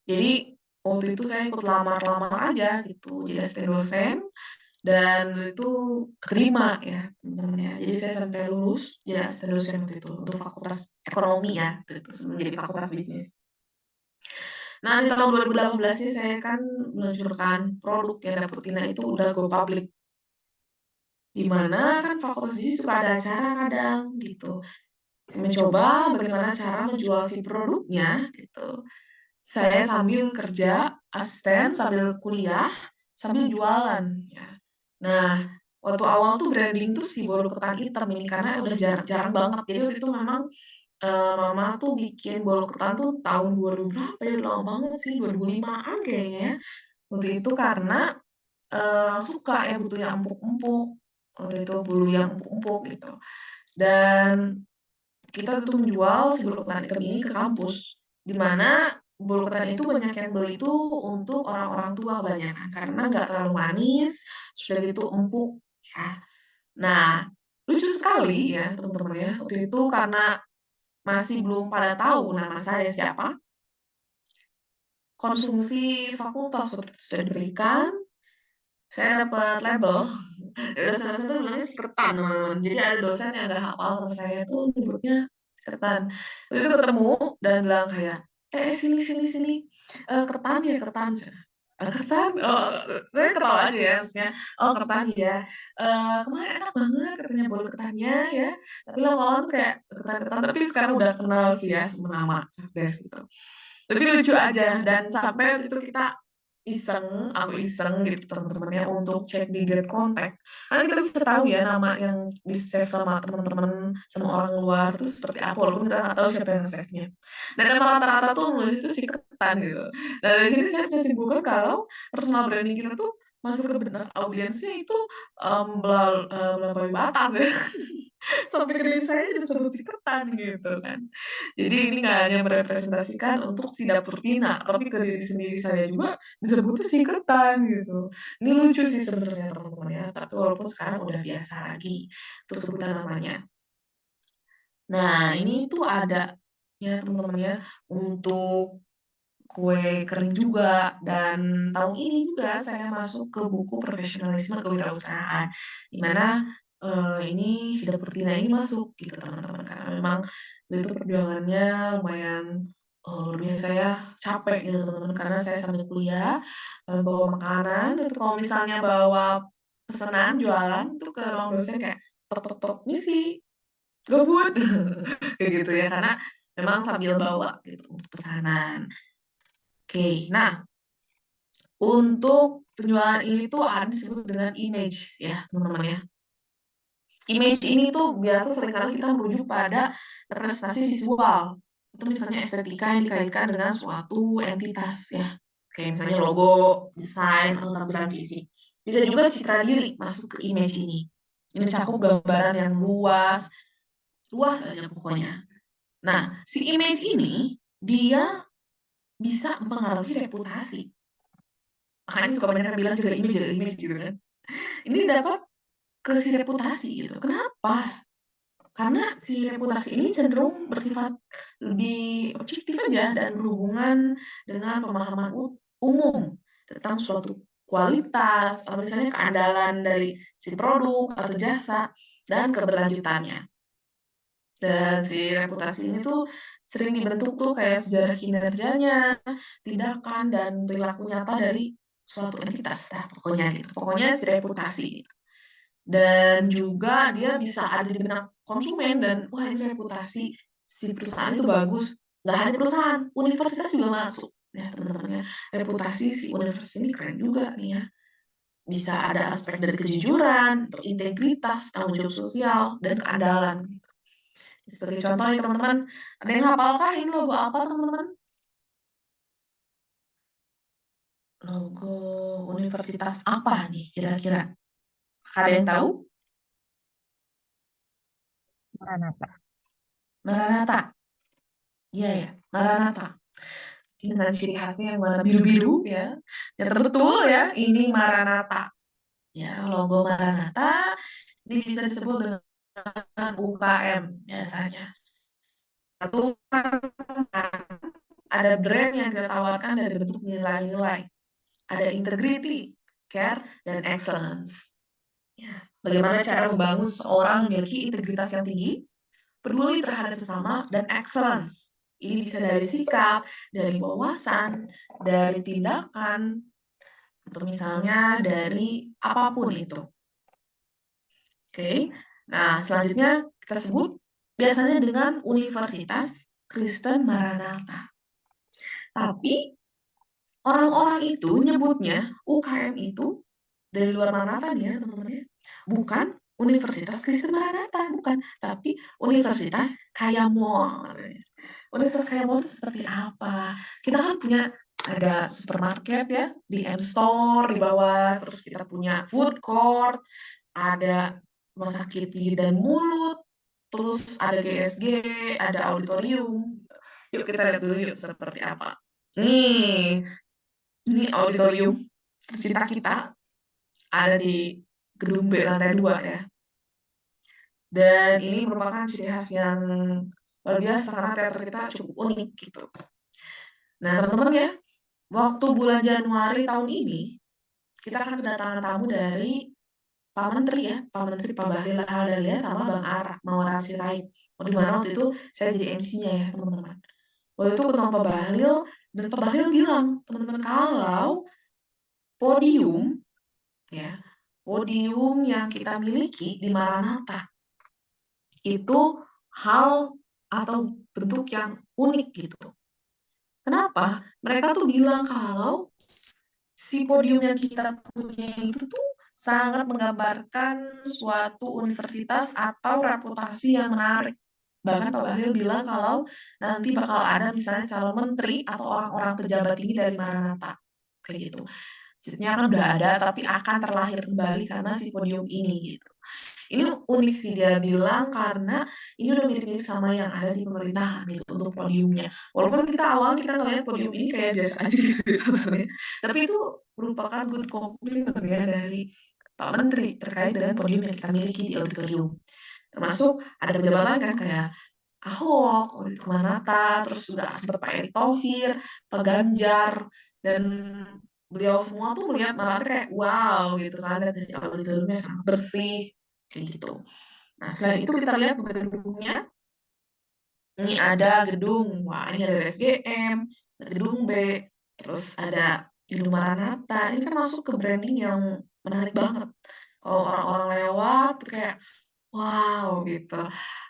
Jadi waktu itu saya ikut lamar-lamar aja gitu, jadi asisten dosen dan itu keterima ya, teman-teman ya. Jadi saya sampai lulus jadi asisten dosen waktu itu untuk fakultas ekonomi ya, gitu, menjadi fakultas bisnis. Nah, di tahun 2018 ini saya kan meluncurkan produk yang Daputina itu udah go public. Di mana kan fakultas bisnis suka ada acara kadang gitu. Mencoba bagaimana cara menjual si produknya gitu. Saya sambil kerja asisten, sambil kuliah, sambil jualan ya. Nah, waktu awal tuh branding tuh si bolu ketan hitam ini karena udah jarang banget. Jadi waktu itu memang, mama tuh bikin bolu ketan tuh tahun 2000 berapa ya, lama banget sih, 2005-an kayaknya ya. Waktu itu karena, suka ya butuh yang empuk-empuk, waktu itu bulu yang empuk-empuk gitu. Dan kita tuh menjual si bolu ketan hitam ini ke kampus, di mana bolu ketan itu banyak yang beli itu untuk orang-orang tua kebanyakan, karena nggak terlalu manis, sudah gitu empuk ya. Nah, lucu sekali ya teman-teman ya, waktu itu karena masih belum pada tahu nama saya siapa, konsumsi fakultas waktu itu sudah diberikan, saya dapat label. Dosen-dosen tuh bilangnya siketan, teman-teman. Jadi ada dosen yang nggak hafal sama saya tuh nyebutnya siketan. Waktu itu ketemu dan bilang kayak, sini sini sini, ketan ya ketan?" Ketan? Oh, saya ketawa aja ya, maksudnya, "Oh, ketan ya, kemarin enak banget," katanya, "bolu ketannya ya, tapi lama-lama tuh kayak ketan-ketan," tapi sekarang udah kenal sih ya sama nama Safdes gitu. Tapi lucu aja dan sampai waktu itu kita aku iseng gitu teman-temannya untuk cek di get contact. Karena kita bisa tahu ya nama yang di-save sama teman-teman, sama orang luar itu seperti apa, walaupun kita nggak tahu siapa yang nge-save-nya. Dan emang rata-rata tuh nulis itu siketan gitu. Nah dari sini saya bisa simpulkan kalau personal branding kita tuh masuk ke benak audiensnya itu, melampaui batas ya. Sampai ke diri saya disebut siketan gitu kan. Jadi ini nggak hanya merepresentasikan untuk si dapur Tina, tapi ke diri sendiri saya juga disebutnya siketan gitu. Ini lucu sih sebenarnya teman-teman ya, tapi walaupun sekarang udah biasa lagi untuk sebutan namanya. Nah ini tuh ada ya teman-teman ya, untuk kue kering juga dan tahun ini juga saya masuk ke buku profesionalisme kewirausahaan, di mana, ini si dapur Tina ini masuk gitu teman-teman, karena memang itu perjuangannya lumayan, luar biasa ya, capek gitu teman-teman, karena saya sambil kuliah, bawa makanan itu kalau misalnya bawa pesanan jualan tuh ke ruang dosen kayak, "Tok tok tok, misi, GoFood," kayak gitu ya, karena memang sambil bawa gitu untuk pesanan. Oke, nah untuk penjualan ini tuh ada disebut dengan image ya, teman-teman ya. Image ini tuh biasa seringkali kita merujuk pada representasi visual, itu misalnya estetika yang dikaitkan dengan suatu entitas ya, kayak misalnya logo, desain, atau tampilan fisik. Bisa juga citra diri masuk ke image ini. Ini mencakup gambaran yang luas, luas aja pokoknya. Nah, si image ini dia bisa mempengaruhi reputasi. Makanya suka banyak yang bilang jaga image gitu kan. Ini dapat ke si reputasi gitu. Kenapa? Karena si reputasi ini cenderung bersifat lebih objektif aja dan berhubungan dengan pemahaman umum tentang suatu kualitas, atau misalnya keandalan dari si produk atau jasa dan keberlanjutannya. Dan si reputasi ini tuh sering dibentuk tuh kayak sejarah kinerjanya, tindakan, dan perilaku nyata dari suatu entitas. Nah, pokoknya gitu. Pokoknya si reputasi. Dan juga dia bisa ada di benak konsumen dan wah ini reputasi si perusahaan itu bagus. Nggak hanya perusahaan, universitas juga masuk. Ya teman-teman ya, reputasi si universitas ini keren juga nih ya. Bisa ada aspek dari kejujuran, integritas, tanggung jawab sosial, dan keandalan. Sebagai contoh nih teman-teman, ada yang hafalkah ini logo apa teman-teman? Logo universitas apa nih kira-kira? Ada yang tahu? Maranatha. Maranatha. Iya ya, Maranatha. Dengan ciri khasnya yang warna biru-biru ya. Yang betul ya, ini Maranatha. Ya, logo Maranatha ini bisa disebut dengan UKM biasanya. Satu ada brand yang kita tawarkan dari bentuk nilai-nilai. Ada integrity, care, dan excellence. Ya. Bagaimana cara membangun seorang memiliki integritas yang tinggi, peduli terhadap sesama, dan excellence. Ini bisa dari sikap, dari wawasan, dari tindakan, atau misalnya dari apapun itu. Oke, nah selanjutnya kita sebut biasanya dengan Universitas Kristen Maranatha. Tapi orang-orang itu nyebutnya UKM itu dari luar Maranatha nih ya teman-teman ya, bukan Universitas Kristen Maranatha, bukan, tapi Universitas Kayamol katanya. Universitas Kayamol itu seperti apa? Kita kan punya ada supermarket ya, di M-Store di bawah, terus kita punya food court, ada rumah sakit gigi dan mulut, terus ada GSG, ada auditorium. Yuk kita lihat dulu yuk seperti apa. Nih, ini auditorium tercinta kita ada di gedung B lantai 2 ya. Dan ini merupakan ciri khas yang luar biasa karena teater kita cukup unik gitu. Nah teman-teman ya, waktu bulan Januari tahun ini, kita akan kedatangan tamu dari Pak Menteri ya, Pak Menteri Pak Bahlil Lahadalia sama Bang Mawar Sirait. Di mana waktu itu saya jadi MC-nya ya teman-teman. Waktu itu ketemu Pak Bahlil dan Pak Bahlil bilang, teman-teman kalau podium ya, podium yang kita miliki di Maranatha itu hal atau bentuk yang unik gitu. Kenapa? Mereka tuh bilang kalau si podium yang kita punya itu tuh sangat menggambarkan suatu universitas atau reputasi yang menarik. Bahkan Pak Bahlil bilang kalau nanti bakal ada misalnya calon menteri atau orang-orang pejabat tinggi dari Maranatha. Kayak gitu. Maksudnya kan udah ada tapi akan terlahir kembali karena si podium ini gitu. Ini unik sih dia bilang karena ini udah mirip-mirip sama yang ada di pemerintahan gitu untuk podiumnya. Walaupun awalnya kita ngelihat podium ini kayak biasa aja gitu sebenarnya. Tapi itu merupakan good compliment ya dari Pak Menteri terkait dengan podium yang kita miliki di auditorium. Termasuk ada pejabat lain kan kayak Ahok, waktu itu Manata, terus juga sempat Pak Erick Thohir, Pak Ganjar, dan beliau semua tuh melihat Manata kayak wow gitu kan, dan dari auditoriumnya sangat bersih, kayak gitu. Nah selain itu kita lihat gedungnya, ini ada gedung, wah ini ada SGM, ada gedung B, terus ada gedung Maranatha, ini kan masuk ke branding yang menarik banget. Kalau orang-orang lewat tuh kayak wow gitu,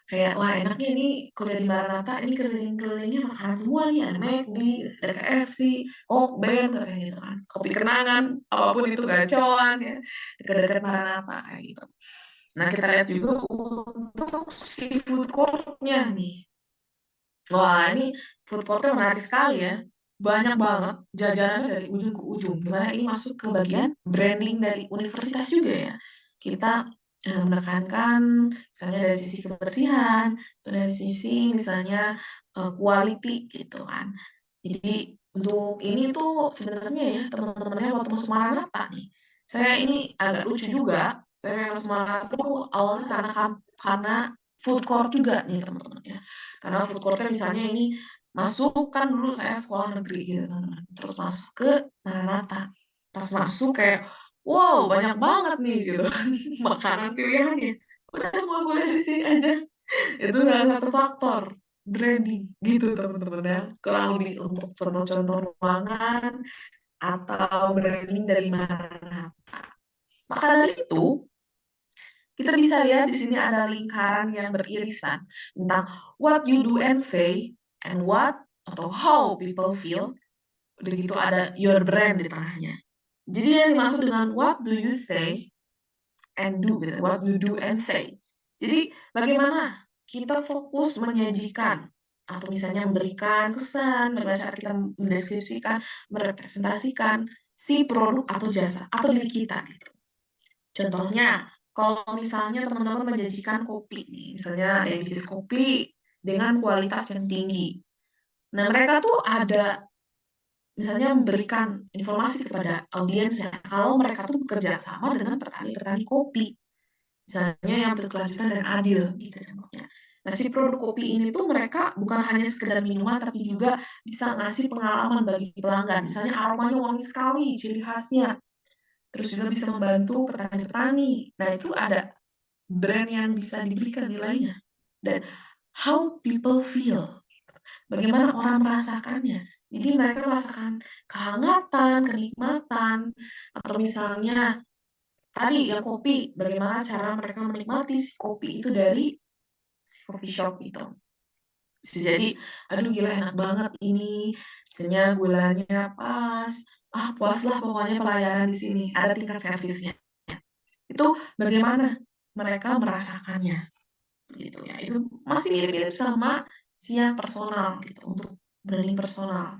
kayak wah enaknya ini kuliah di Maranatha, ini keliling-kelilingnya makanan semua nih, ada McD, ada KFC, Oakben katanya gitu kan, kopi kenangan, apapun itu gacoan ya, dekat-dekat Maranatha kayak gitu. Nah kita lihat juga untuk si food court-nya nih. Wah ini food court-nya menarik sekali ya, banyak banget jajanannya dari ujung ke ujung, di mana ini masuk ke bagian branding dari universitas juga ya. Kita, menekankan misalnya dari sisi kebersihan, atau dari sisi misalnya, quality gitu kan. Jadi untuk ini tuh sebenarnya ya teman-temannya waktu masuk Maranatha nih, saya ini agak lucu juga, saya masuk Maranatha tuh awalnya karena food court juga nih teman-teman ya. Karena food court-nya misalnya ini masuk kan dulu saya sekolah negeri gitu teman-teman, terus masuk ke Maranatha. Pas masuk kayak, wow banyak banget nih gitu kan makanan pilihannya. Udah mau kuliah di sini aja. Itu salah satu faktor branding gitu teman-teman ya. Kurang lebih untuk contoh-contoh ruangan atau branding dari Maranatha. Maka dari itu kita bisa lihat di sini ada lingkaran yang beririsan tentang what you do and say and what atau how people feel. Udah gitu ada your brand di tengahnya. Jadi yang dimaksud dengan what do you say and do gitu, what you do and say. Jadi bagaimana kita fokus menyajikan atau misalnya memberikan kesan, bagaimana cara kita mendeskripsikan, merepresentasikan si produk atau jasa atau diri kita gitu. Contohnya, kalau misalnya teman-teman menjanjikan kopi nih, misalnya ada bisnis kopi dengan kualitas yang tinggi. Nah, mereka tuh ada misalnya memberikan informasi kepada audiensnya kalau mereka tuh bekerja sama dengan petani-petani kopi. Misalnya yang berkelanjutan dan adil gitu contohnya. Nah, si produk kopi ini tuh mereka bukan hanya sekedar minuman tapi juga bisa ngasih pengalaman bagi pelanggan. Misalnya aromanya wangi sekali, ciri khasnya. Terus juga bisa membantu petani-petani. Nah, itu ada brand yang bisa diberikan nilainya. Dan how people feel. Bagaimana orang merasakannya. Jadi mereka merasakan kehangatan, kenikmatan, atau misalnya tadi yang kopi, bagaimana cara mereka menikmati si kopi itu dari si coffee shop itu. Bisa jadi, aduh gila enak banget ini, misalnya gulanya pas, puas lah pokoknya pelayanan di sini, ada tingkat servisnya. Itu bagaimana mereka merasakannya, gitu ya. Itu masih mirip-mirip sama si yang personal gitu, untuk branding personal.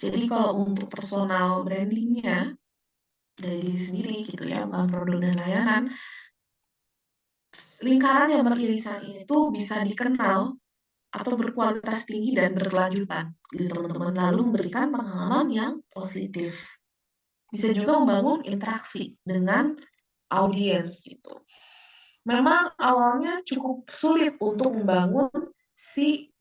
Jadi kalau untuk personal branding-nya dari diri sendiri gitu ya, bukan produk dan layanan, lingkaran yang beririsan ini tuh bisa dikenal atau berkualitas tinggi dan berkelanjutan gitu teman-teman, lalu memberikan pengalaman yang positif. Bisa juga membangun interaksi dengan audiens gitu. Memang awalnya cukup sulit untuk membangun si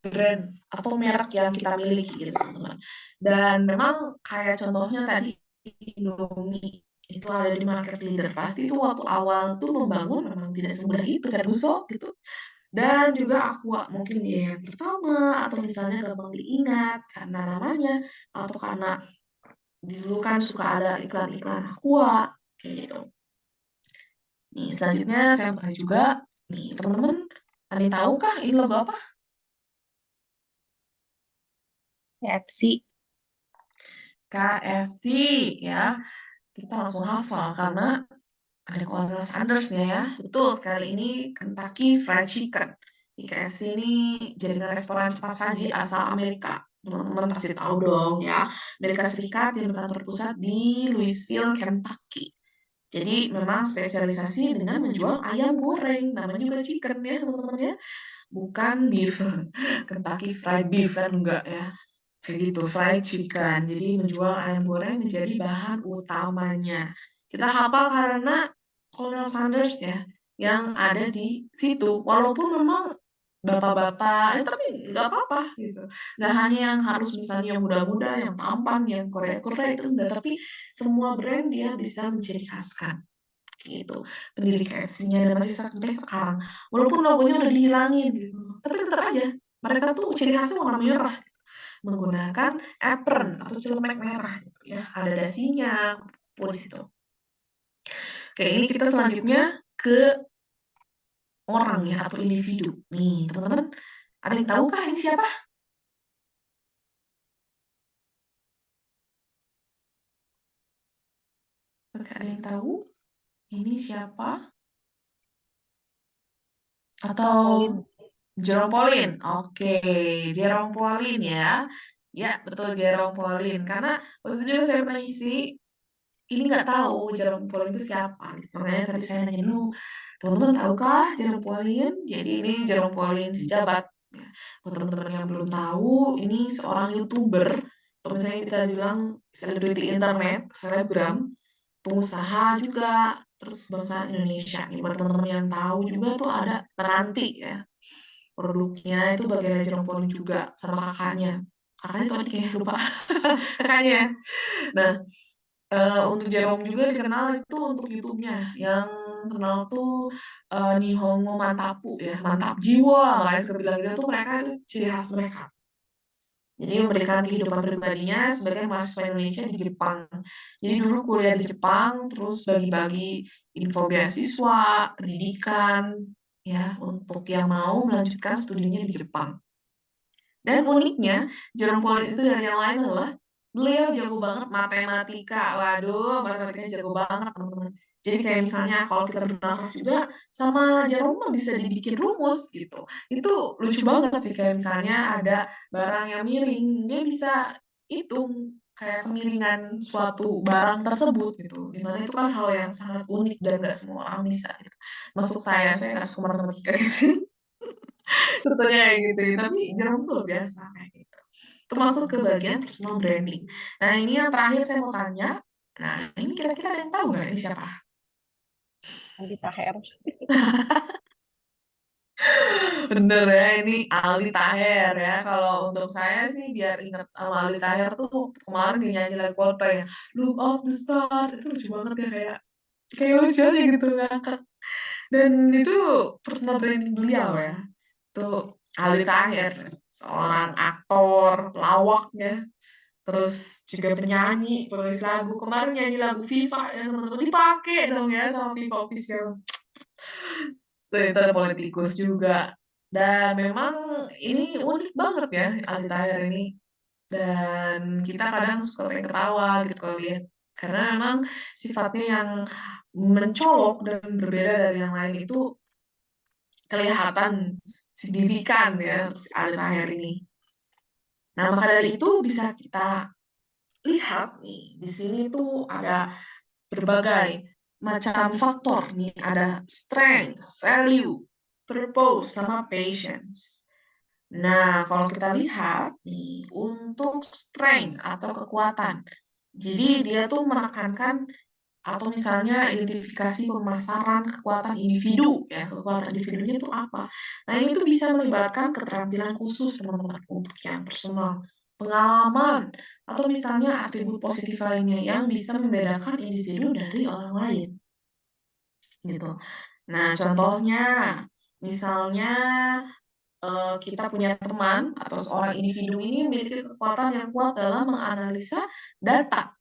brand atau merek yang kita miliki gitu teman-teman. Dan memang kayak contohnya tadi Indomie itu ada di market leader, pasti itu waktu awal tuh membangun memang tidak semudah itu Ferguson gitu. Dan juga Aqua mungkin dia yang pertama atau misalnya gampang diingat karena namanya atau karena dulu kan suka ada iklan-iklan Aqua kayak gitu. Nih selanjutnya saya mau tanya juga, nih teman-teman ada yang tahu kah ini logo apa? KFC. KFC ya. Kita langsung hafal karena ada Colonel Sanders-nya ya. Betul sekali, ini Kentucky Fried Chicken. Di KFC ini jaringan restoran cepat saji asal Amerika. Teman-teman pasti tahu dong ya. Amerika Serikat yang berkantor pusat di Louisville, Kentucky. Jadi memang spesialisasi dengan menjual ayam goreng. Namanya juga chicken ya teman-teman ya. Bukan beef. Kentucky Fried Beef kan enggak ya. Kayak gitu, fried chicken. Jadi menjual ayam goreng menjadi bahan utamanya. Kita hafal karena Colonel Sanders ya, yang ada di situ. Walaupun memang bapak-bapak, tapi nggak apa-apa gitu. Nggak hanya yang harus misalnya yang muda-muda, yang tampan, yang Korea-Korea itu enggak, tapi semua brand dia bisa menciri khaskan gitu. Pendiri KFC-nya dan masih sampai sekarang. Walaupun logonya udah dihilangin gitu, tapi tetap aja mereka tuh ciri khasnya warna merah menggunakan apron atau celemek merah gitu ya. Ada dasinya, kumpul di situ. Oke, ini kita selanjutnya ke orang ya atau individu. Nih, teman-teman, ada yang tahu kah ini siapa? Oke, ada yang tahu ini siapa? Atau Jerome Pauline. Oke, Jerome Pauline ya. Ya, betul Jerome Pauline. Karena waktu itu juga saya pernah isi ini nggak tahu Jerome Pauline itu siapa gitu. Makanya tadi saya nanya dulu, teman-teman tahukah Jerome Pauline? Jadi ini Jerome Pauline sejabat. Ya. Buat teman-teman yang belum tahu, ini seorang YouTuber, atau misalnya kita bilang selebriti internet, selebgram, pengusaha juga, terus bangsa Indonesia. Nih buat teman-teman yang tahu juga tuh ada Menanti ya. Produknya itu bagian dari Jerome Pauline juga sama kakaknya. Kakaknya tuh adik ya, lupa. Kakaknya. Nah, untuk Jerome juga dikenal itu untuk YouTube-nya, yang terkenal tuh, Nihongo Mantapu ya, mantap jiwa, makanya suka bilang gitu tuh mereka itu ciri khas mereka. Jadi memberikan kehidupan pribadinya sebagai mahasiswa Indonesia di Jepang. Jadi dulu kuliah di Jepang, terus bagi-bagi info beasiswa, pendidikan, ya, untuk yang mau melanjutkan studinya di Jepang. Dan uniknya, Jerome Pauline itu dari yang lain adalah beliau jago banget matematika. Waduh, matematikanya jago banget, teman-teman. Jadi kayak misalnya kalau kita berbahas juga sama Jerome mah bisa dibikin rumus gitu. Itu lucu banget sih kayak misalnya ada barang yang miring, dia bisa hitung kayak kemiringan suatu barang tersebut gitu. Dimana itu kan hal yang sangat unik dan gak semua orang bisa gitu. Masuk saya gak suka matematika gitu. Contohnya kayak gitu ya, tapi Jerome tuh luar biasa kayak gitu. Itu masuk ke bagian personal branding. Nah, ini yang terakhir saya mau tanya. Nah, ini kira-kira ada yang tahu nggak ini siapa? Aldi Taher. Bener ya, ini Aldi Taher ya. Kalau untuk saya sih biar inget sama Aldi Taher tuh kemarin dia nyanyi lagu Coldplay ya. Look of the stars, itu lucu banget ya kayak lucu aja gitu ngakak. Dan itu personal branding beliau ya. Tuh Aldi Taher, seorang aktor, pelawak ya. Terus juga penyanyi, penulis lagu. Kemarin nyanyi lagu Viva ya teman-teman, dipakai dong ya sama Viva Official. So, itu ada politikus juga. Dan memang ini unik banget ya Aldi Taher ini. Dan kita kadang suka pengen ketawa gitu kalau lihat. Karena memang sifatnya yang mencolok dan berbeda dari yang lain itu kelihatan signifikan ya si Aldi Taher ini. Nah, maka dari itu bisa kita lihat nih, di sini tuh ada berbagai macam faktor nih, ada strength, value, purpose, sama patience. Nah, kalau kita lihat nih, untuk strength atau kekuatan, jadi dia tuh menekankan atau misalnya identifikasi pemasaran kekuatan individu, ya, kekuatan individunya itu apa. Nah, ini tuh bisa melibatkan keterampilan khusus teman-teman untuk yang personal, pengalaman, atau misalnya atribut positif lainnya yang bisa membedakan individu dari orang lain, gitu. Nah, contohnya, misalnya kita punya teman atau seorang individu ini memiliki kekuatan yang kuat dalam menganalisa data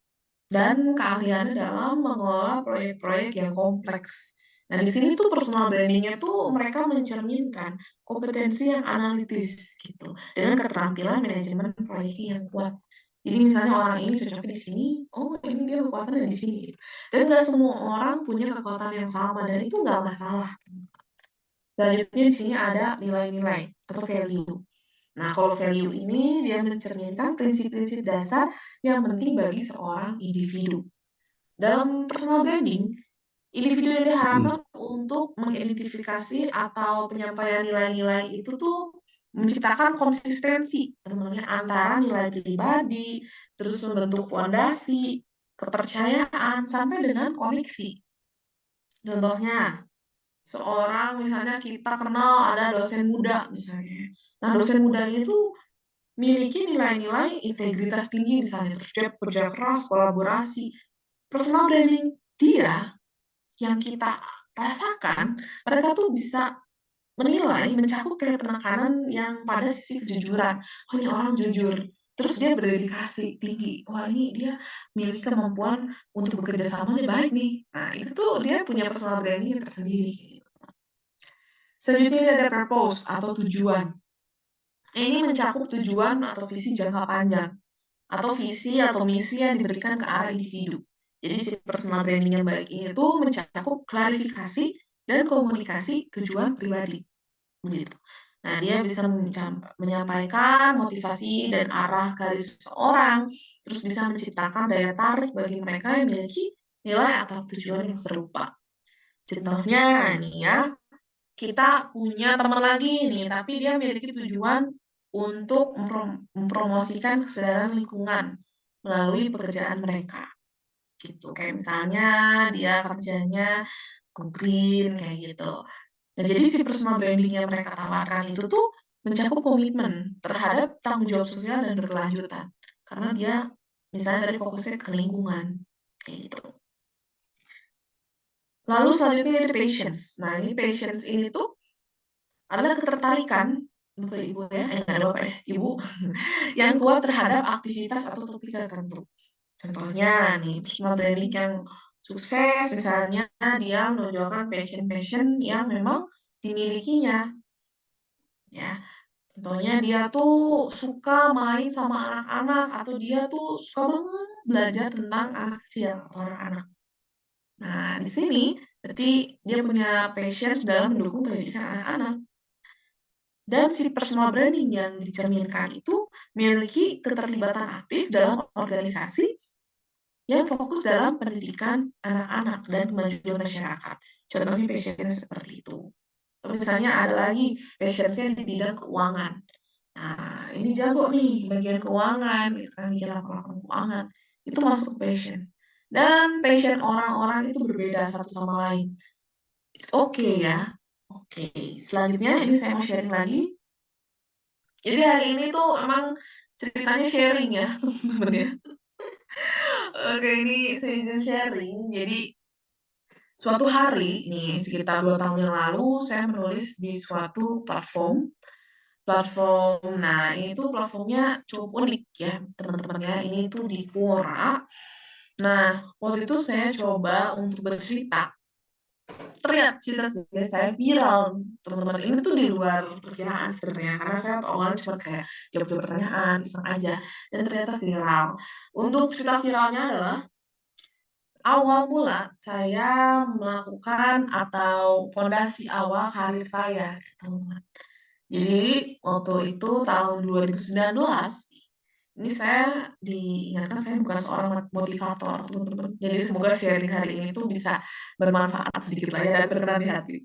dan keahliannya dalam mengelola proyek-proyek yang kompleks. Nah, di sini tuh personal branding-nya tuh mereka mencerminkan kompetensi yang analitis gitu, dengan keterampilan manajemen proyek yang kuat. Jadi misalnya orang ini cocoknya di sini, oh ini dia kekuatannya di sini gitu. Dan nggak semua orang punya kekuatan yang sama dan itu nggak masalah. Selanjutnya di sini ada nilai-nilai atau value. Nah, kalau value ini dia mencerminkan prinsip-prinsip dasar yang penting bagi seorang individu. Dalam personal branding, individu yang diharapkan untuk mengidentifikasi atau penyampaian nilai-nilai itu tuh menciptakan konsistensi teman-teman antara nilai pribadi, terus membentuk fondasi, kepercayaan, sampai dengan koneksi. Contohnya, seorang misalnya kita kenal ada dosen muda misalnya. Nah, dosen muda itu miliki nilai-nilai integritas tinggi misalnya, terus dia kerja keras, kolaborasi. Personal branding dia yang kita rasakan, mereka tuh bisa menilai, mencakup kayak penekanan yang pada sisi kejujuran. Oh, ini orang jujur. Terus dia berdedikasi tinggi. Wah, ini dia memiliki kemampuan untuk bekerja sama nih baik nih. Nah, itu tuh dia punya personal branding yang tersendiri. Selanjutnya ada purpose atau tujuan. Ini mencakup tujuan atau visi jangka panjang, atau visi atau misi yang diberikan ke arah individu. Jadi si personal branding yang baik ini tuh mencakup klarifikasi dan komunikasi tujuan pribadi, begitu. Nah, dia bisa menyampaikan motivasi dan arah karir seseorang, terus bisa menciptakan daya tarik bagi mereka yang memiliki nilai atau tujuan yang serupa. Contohnya nih ya, kita punya teman lagi nih, tapi dia memiliki tujuan untuk mempromosikan kesadaran lingkungan melalui pekerjaan mereka, gitu. Kayak misalnya dia kerjanya go green, kayak gitu. Nah, jadi si personal branding yang mereka tawarkan itu tuh mencakup komitmen terhadap tanggung jawab sosial dan berkelanjutan. Karena dia misalnya tadi fokusnya ke lingkungan, kayak gitu. Lalu selanjutnya ada patience. Nah, ini patience ini tuh adalah ketertarikan Bapak Ibu ya, nggak ada Bapak ya, Ibu, yang kuat terhadap aktivitas atau topik tertentu. Contohnya nih, personal branding yang sukses misalnya dia menonjolkan passion-passion yang memang dimilikinya, ya. Contohnya dia tuh suka main sama anak-anak atau dia tuh suka banget belajar tentang anak kecil atau anak-anak. Nah, di sini berarti dia punya passion dalam mendukung pendidikan anak-anak. Dan si personal branding yang dicerminkan itu memiliki keterlibatan aktif dalam organisasi yang fokus dalam pendidikan anak-anak dan kemajuan masyarakat. Contohnya passion seperti itu. Atau misalnya ada lagi passion-nya di bidang keuangan. Nah, ini jago nih bagian keuangan, gitu kan, bikin laporan keuangan. Itu masuk passion. Dan passion orang-orang itu berbeda satu sama lain. It's okay ya. Oke, selanjutnya ini saya mau sharing lagi. Jadi hari ini tuh emang ceritanya sharing ya, temen-temen ya. Oke, ini saya izin sharing. Jadi suatu hari nih sekitar 2 tahun yang lalu saya menulis di suatu platform. Nah ini tuh platformnya cukup unik ya teman-teman ya. Ini tuh di Quora. Nah, waktu itu saya coba untuk bercerita. Ternyata cerita saya viral, teman-teman. Ini tuh di luar perkiraan sebenarnya, karena saya awalnya cuma kayak jawab-jawab pertanyaan, iseng aja, dan ternyata viral. Untuk cerita viralnya adalah, awal mula saya melakukan atau fondasi awal karir saya, teman-teman. Jadi, waktu itu tahun 2019, ini saya diingatkan saya bukan seorang motivator, teman-teman. Jadi semoga sharing hari ini tuh bisa bermanfaat sedikit lah ya dan berkenan di hati.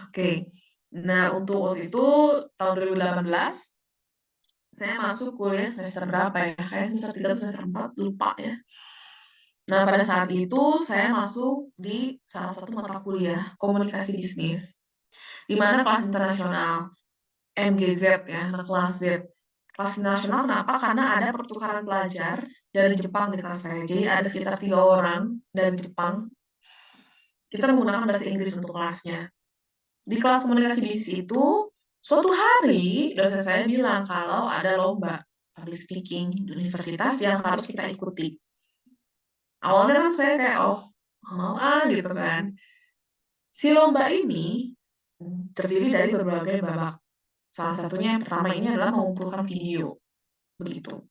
Oke. Nah, untuk waktu itu tahun 2018 saya masuk kuliah semester berapa ya? Kayak semester 3 atau semester 4, lupa ya. Nah, pada saat itu saya masuk di salah satu mata kuliah komunikasi bisnis, di mana kelas internasional, MGZ ya, anak kelas Z. Kelas nasional kenapa? Karena ada pertukaran pelajar dari Jepang di kelas saya. Jadi ada sekitar 3 orang dari Jepang. Kita menggunakan bahasa Inggris untuk kelasnya. Di kelas komunikasi bisnis itu, suatu hari dosen saya bilang kalau ada lomba public speaking di universitas yang harus kita ikuti. Awalnya kan saya kayak, "Oh, nggak mau ah," gitu kan. Si lomba ini terdiri dari berbagai babak. Salah satunya yang pertama ini adalah mengumpulkan video, begitu.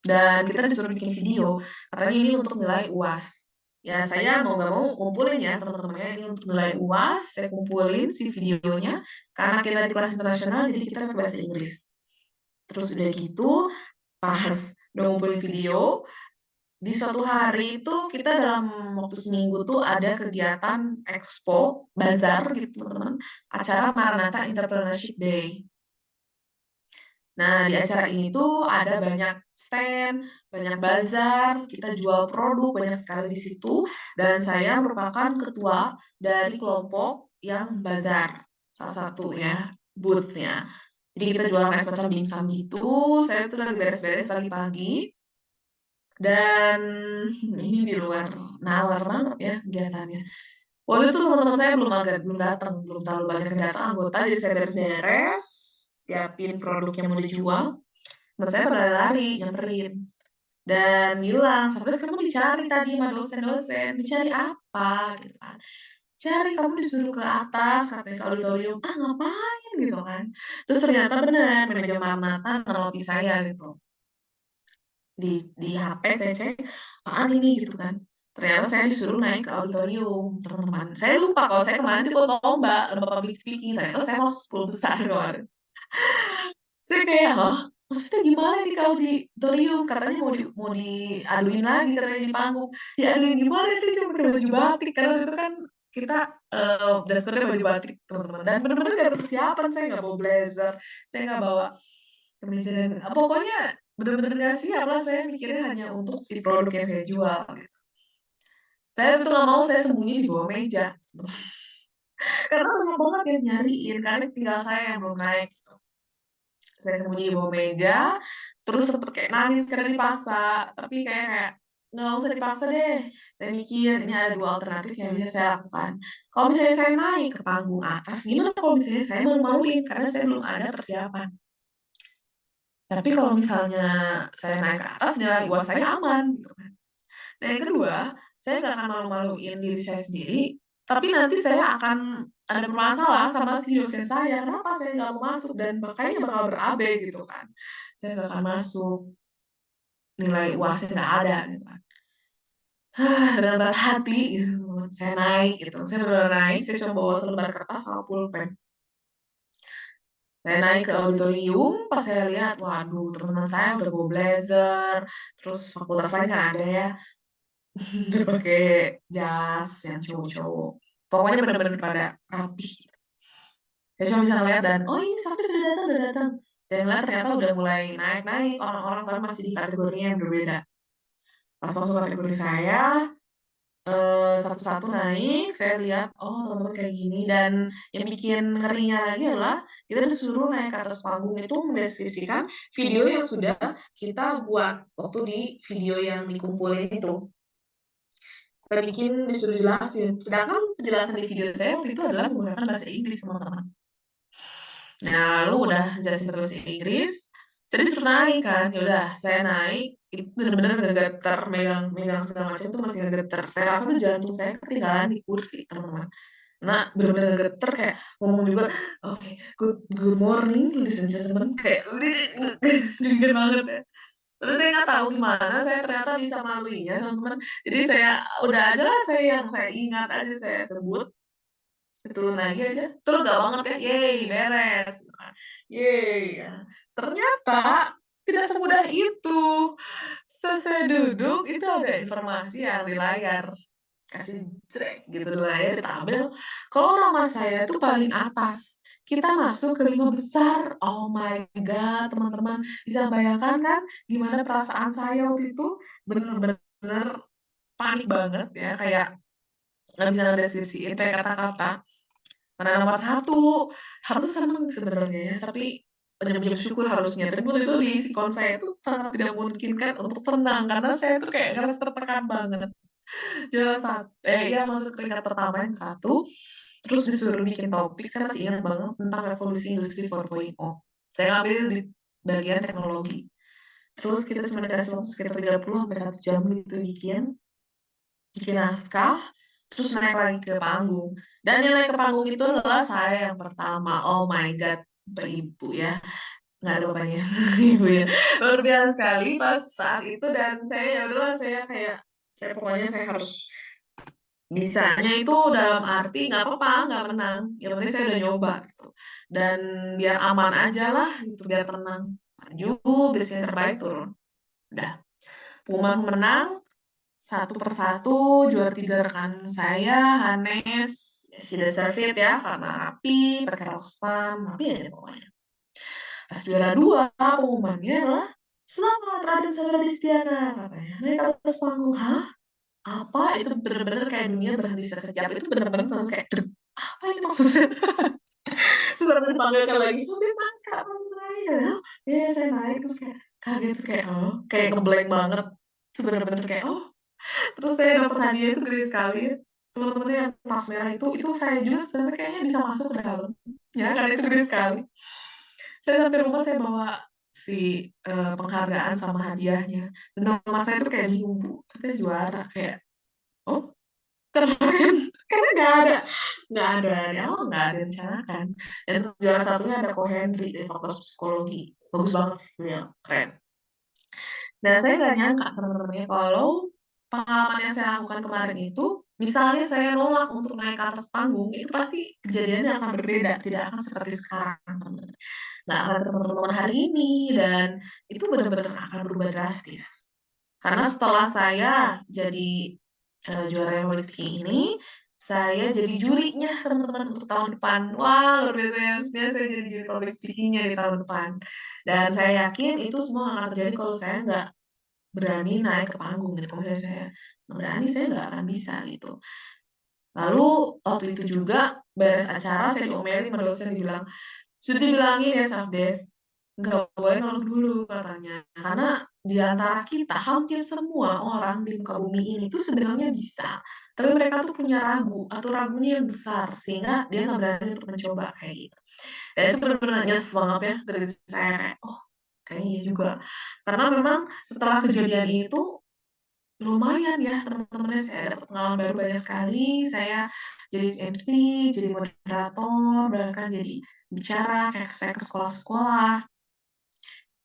Dan kita disuruh bikin video, katanya ini untuk nilai UAS. Ya saya mau nggak mau ngumpulin ya teman-temannya, ini untuk nilai UAS, saya kumpulin si videonya, karena kita di kelas internasional jadi kita pakai bahasa Inggris. Terus udah gitu, pas udah ngumpulin video, di suatu hari itu kita dalam waktu seminggu tuh ada kegiatan expo, bazar gitu teman-teman, acara Maranatha Entrepreneurship Day. Nah, di acara ini tuh ada banyak stand, banyak bazar, kita jual produk banyak sekali di situ, dan saya merupakan ketua dari kelompok yang bazar, salah satu ya, booth-nya. Jadi kita jual kayak semacam dimsum gitu, saya tuh lagi beres-beres pagi-pagi, dan ini di luar nalar banget ya kegiatannya. Waktu itu teman-teman saya belum datang, belum terlalu banyak yang datang anggota, jadi saya beres-beres, siapin produk yang mau dijual. Temen saya pada lari, nyamperin, dan bilang, "Sabdes kamu dicari tadi sama dosen-dosen." "Dicari apa?" Gitu kan. "Cari, kamu disuruh ke atas," katanya, "ke auditorium." "Ah, ngapain?" Gitu kan. Terus ternyata bener, manajemen Maranatha nge-notice saya gitu. Di HP saya cek, "Apaan ini?" Gitu kan. Ternyata saya disuruh naik ke auditorium, teman-teman. Saya lupa kalau saya kemarin tuh ikut lomba public speaking, ternyata saya masuk 10 besar kemarin. Saya kayak, "Hah? Maksudnya gimana nih kalau di auditorium? Katanya mau diaduin lagi katanya di panggung." Diaduin gimana sih, cuma pakai baju batik, karena waktu itu kan kita, dress code-nya baju batik teman-teman, dan bener-bener nggak ada persiapan, saya nggak bawa blazer, saya nggak bawa kemeja dan pokoknya bener-bener nggak siap lah, saya mikirnya hanya untuk si produk yang saya jual gitu. Saya tuh nggak mau saya sembunyi di bawah meja, karena banyak banget yang nyariin, karena tinggal saya yang belum naik. Saya sembunyi di bawah meja, terus sempet kayak nangis karena dipaksa, tapi kayak, "Nggak usah dipaksa deh." Saya mikir, ini ada 2 alternatif yang bisa saya lakukan. Kalau misalnya saya naik ke panggung atas, gimana kalau misalnya saya malu-maluin karena saya belum ada persiapan. Tapi kalau misalnya saya naik ke atas, nilai UAS saya aman, gitu kan. Dan yang kedua, saya nggak akan malu-maluin diri saya sendiri, tapi nanti saya akan ada bermasalah sama si dosen saya, kenapa saya nggak mau masuk dan makanya bakal ber-AB gitu kan. Saya nggak akan masuk, nilai UAS-nya nggak ada gitu kan. Dengan berat hati gitu, saya naik gitu, saya bener-bener naik, saya cuma bawa selembar kertas sama pulpen. Saya naik ke auditorium, pas saya lihat, waduh teman-teman saya udah bawa blazer, terus fakultas lain nggak ada ya, udah pakai jas yang cowok-cowok. Pokoknya bener-bener pada rapih gitu. Saya cuma bisa ngeliat dan, "Oh ini sampai sudah datang sudah datang." Saya ngeliat ternyata udah mulai naik-naik orang-orang, tapi masih di kategorinya yang berbeda. Pas masuk kategori saya, satu-satu naik, saya lihat, oh teman-teman kayak gini, dan yang bikin ngerinya lagi adalah kita disuruh naik ke atas panggung itu mendeskripsikan video yang sudah kita buat waktu di video yang dikumpulin itu. Kita bikin, disuruh jelasin, sedangkan penjelasan di video saya waktu itu adalah menggunakan bahasa Inggris, teman-teman. Nah, lalu udah jelasin pakai bahasa Inggris, saya disuruh naik kan, ya udah saya naik, itu bener-bener ngegetar, megang segala macam tuh masih ngegetar. Saya rasa tuh jantung saya ketinggalan di kursi, teman-teman. Nah, bener-bener ngegetar kayak ngomong juga, "Oke, good morning ladies and gentlemen," kayak deg-degan banget ya. Tapi saya nggak tahu gimana saya ternyata bisa maluinya, teman-teman. Jadi saya udah aja lah, saya yang saya ingat aja saya sebut, turun lagi aja, tuh lega banget ya, "Yeay beres," gitu kan, "Yeay," ya. Ternyata tidak semudah itu. Setelah saya duduk, itu ada informasi yang di layar, kasih jrek gitu di layar, di tabel, kalau nama saya tuh paling atas, kita masuk ke 5 besar. Oh my god, teman-teman, bisa bayangkan kan gimana perasaan saya waktu itu? Bener-bener panik banget ya, kayak nggak bisa ngedeskripsiin kayak kata-kata. Mana nomor satu, harus seneng sebenarnya ya, tapi banyak-banyak syukur harusnya. Tapi waktu itu di sikon saya tuh sangat tidak memungkinkan untuk senang, karena saya tuh kayak ngerasa tertekan banget. Ya masuk peringkat pertama yang satu, terus disuruh bikin topik, saya masih ingat banget tentang revolusi industri 4.0. Saya ngambil di bagian teknologi. Terus kita cuma dikasih waktu sekitar 30 sampai 1 jam gitu bikin naskah, terus naik lagi ke panggung. Dan yang naik ke panggung itu adalah saya yang pertama. Oh my God, beribu ya, nggak ada bapaknya, ibu ya. Luar biasa sekali pas saat itu dan saya ya udahlah saya kayak saya pokoknya saya harus bisanya itu dalam arti nggak apa-apa, nggak menang, yang penting saya udah nyoba gitu. Dan biar aman aja lah gitu, biar tenang. Maju, biasanya terbaik turun. Udah. Pengumuman menang, satu persatu juara 3 rekan saya, Hanes, she deserve it ya, karena rapi, pakai rok span, rapi aja pokoknya. Pas juara 2, pengumumannya adalah, "Selamat Raden Saudara Destiana," katanya. Naik atas panggung, hah? Apa? Itu bener-bener kayak dunia berhenti sekejap, itu bener-bener langsung kayak deg, apa ini maksudnya? Setelah dipanggilkan lagi, "Sudah sangka kamu naik ya?" "Iya, saya naik," terus kayak kaget, terus kayak, "Oh," kayak nge-blank banget. Terus bener-bener kayak, "Oh." Terus saya dapat hadiah itu gede sekali. Teman-teman yang tas merah itu saya juga sebenarnya kayaknya bisa masuk ke dalam, ya karena itu gede sekali. Saya sampai rumah saya bawa si, penghargaan sama hadiahnya, dan mama saya tuh kayak bingung, "Bu, katanya juara," kayak, "Oh, keren," karena nggak ada di awal nggak ada direncanakan, dan untuk juara satunya ada Ko Hendri dari Fakultas Psikologi, bagus banget sih beliau, keren. Dan saya nggak nyangka teman-temannya kalau pengalaman yang saya lakukan kemarin itu, misalnya saya nolak untuk naik ke atas panggung, itu pasti kejadiannya akan berbeda, tidak akan seperti sekarang, teman-teman. Nggak akan ketemu teman-teman hari ini, dan itu benar-benar akan berubah drastis. Karena setelah saya jadi, juara yang public speaking ini, saya jadi jurinya teman-teman untuk tahun depan. Wah, luar biasa ya, maksudnya saya jadi juri public speaking-nya di tahun depan. Dan saya yakin itu semua nggak akan terjadi kalau saya nggak berani naik ke panggung gitu, kalau misalnya saya nggak berani, saya nggak akan bisa gitu. Lalu waktu itu juga beres acara saya diomelin sama dosen dibilang, "Sudah dibilangin ya Safdes, nggak boleh ngeluh dulu," katanya. Karena di antara kita hampir semua orang di muka bumi ini tuh sebenarnya bisa, tapi mereka tuh punya ragu atau ragunya yang besar sehingga dia nggak berani untuk mencoba kayak gitu. Dan itu bener-bener nyes banget ya dari saya kayak, "Oh, kayaknya iya juga." Karena memang setelah kejadian itu lumayan ya teman-temannya, saya dapat pengalaman baru banyak sekali, saya jadi MC, jadi moderator, bahkan jadi bicara, kayak saya ke sekolah-sekolah.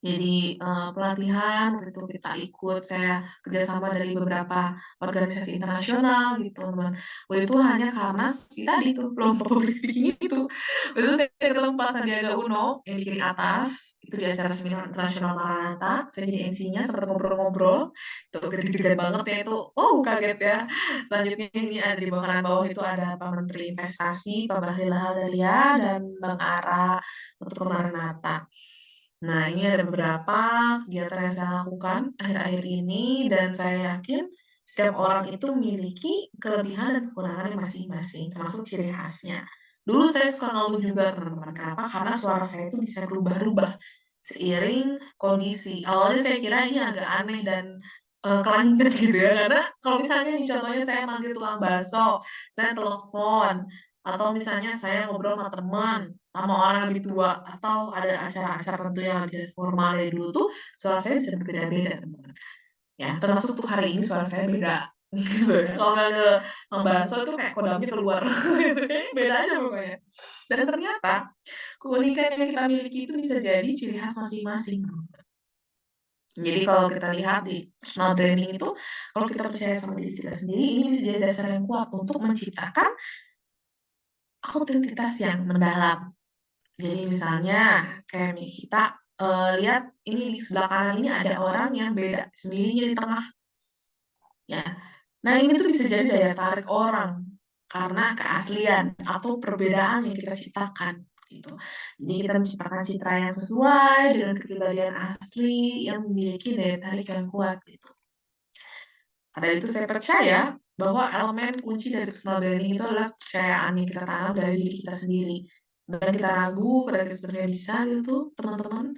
Jadi, pelatihan, waktu itu kita ikut, saya kerjasama dari beberapa organisasi internasional gitu, teman-teman. Waktu itu hanya karena si tadi tuh, lomba public speaking itu. Waktu itu saya ketemu Pak Sandiaga Uno yang di kiri atas, itu di acara seminar internasional Maranatha, saya jadi MC-nya, sempet ngobrol-ngobrol, itu gede-gedean banget ya itu, kaget ya. Selanjutnya ini ada di bawah kanan bawah itu ada Pak Menteri Investasi, Pak Bahlil Lahadalia, dan Bang Ara untuk ke Maranatha. Nah, ini ada beberapa kegiatan yang saya lakukan akhir-akhir ini dan saya yakin setiap orang itu memiliki kelebihan dan kekurangannya masing-masing, termasuk ciri khasnya. Dulu saya suka ngeluh juga teman-teman, kenapa? Karena suara saya itu bisa berubah-ubah seiring kondisi. Awalnya saya kira ini agak aneh dan, kelainan gitu ya, karena kalau misalnya nih contohnya saya manggil tukang bakso, saya telepon, atau misalnya saya ngobrol sama teman, sama orang lebih tua, atau ada acara-acara tertentu yang lebih formal dari dulu tuh, suara saya bisa berbeda-beda, teman-teman. Ya, termasuk untuk hari ini suara saya beda, gitu ya. Kalau manggil Mang Bakso itu kayak kodamnya keluar, gitu, kayaknya beda aja pokoknya. Dan ternyata, keunikan yang kita miliki itu bisa jadi ciri khas masing-masing. Jadi kalau kita lihat di personal branding itu, kalau kita percaya sama diri kita sendiri, ini bisa jadi dasar yang kuat untuk menciptakan autentitas yang mendalam. Jadi misalnya kayak kita, lihat ini di sebelah kanan ini ada orang yang beda sendirinya di tengah, ya. Nah ini tuh bisa jadi daya tarik orang, karena keaslian atau perbedaan yang kita ciptakan, gitu. Jadi kita menciptakan citra yang sesuai dengan kepribadian asli yang memiliki daya tarik yang kuat, gitu. Pada itu saya percaya bahwa elemen kunci dari personal branding itu adalah kepercayaan yang kita tanam dari diri kita sendiri. Dan kita ragu pada kita sebenarnya bisa gitu, teman-teman.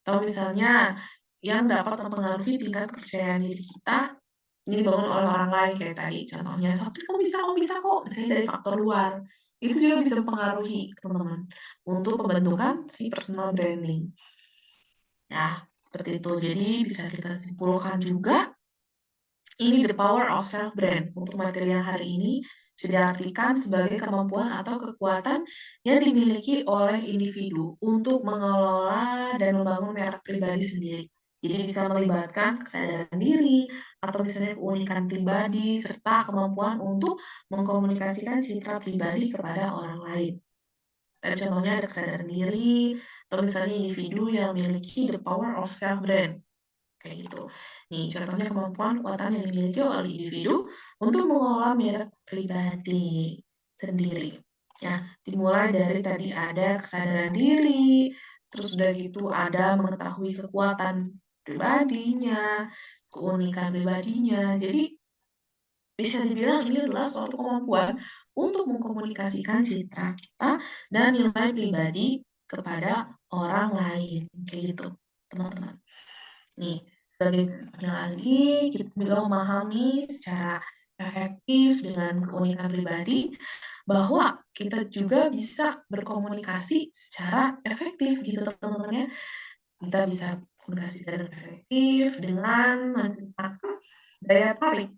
Atau misalnya yang dapat mempengaruhi tingkat kepercayaan diri kita ini dibangun oleh orang lain kayak tadi contohnya, "Sakti kamu bisa kok," misalnya dari faktor luar. Itu juga bisa mempengaruhi teman-teman untuk pembentukan si personal branding. Ya, seperti itu. Jadi bisa kita simpulkan juga ini the power of self brand untuk materi yang hari ini bisa diartikan sebagai kemampuan atau kekuatan yang dimiliki oleh individu untuk mengelola dan membangun merek pribadi sendiri. Jadi bisa melibatkan kesadaran diri atau misalnya keunikan pribadi serta kemampuan untuk mengkomunikasikan citra pribadi kepada orang lain. Tadi contohnya ada kesadaran diri atau misalnya individu yang memiliki the power of self brand. Kayak gitu. Nih, contohnya kemampuan kekuatan yang dimiliki oleh individu untuk mengelola merek pribadi sendiri. Ya, dimulai dari tadi ada kesadaran diri, terus udah gitu ada mengetahui kekuatan pribadinya, keunikan pribadinya. Jadi bisa dibilang ini adalah suatu kemampuan untuk mengkomunikasikan citra kita dan nilai pribadi kepada orang lain. Kayak gitu, teman-teman. Nih, sebagai contohnya lagi, kita juga memahami secara efektif dengan keunikan pribadi bahwa kita juga bisa berkomunikasi secara efektif gitu teman-teman ya. Kita bisa komunikasi secara efektif dengan menciptakan daya tarik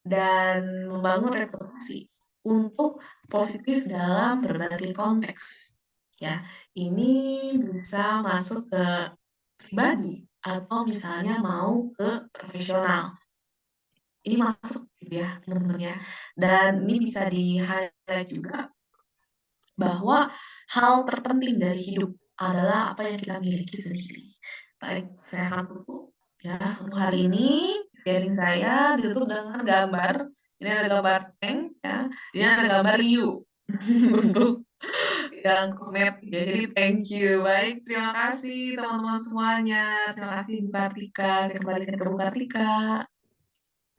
dan membangun reputasi untuk positif dalam berbagai konteks. Ya, ini bisa masuk ke pribadi atau misalnya mau ke profesional. Ini masuk gitu ya, teman-teman ya. Dan ini bisa di-highlight juga bahwa hal terpenting dari hidup adalah apa yang kita miliki sendiri. Baik, saya akan tutup ya untuk hari ini sharing saya ditutup dengan gambar. Ini ada gambar tank ya. Ini ada gambar you untuk yang kosmet ya. Jadi thank you. Baik, terima kasih teman-teman semuanya. Terima kasih Bu Kartika. Saya kembalikan ke Bu Kartika.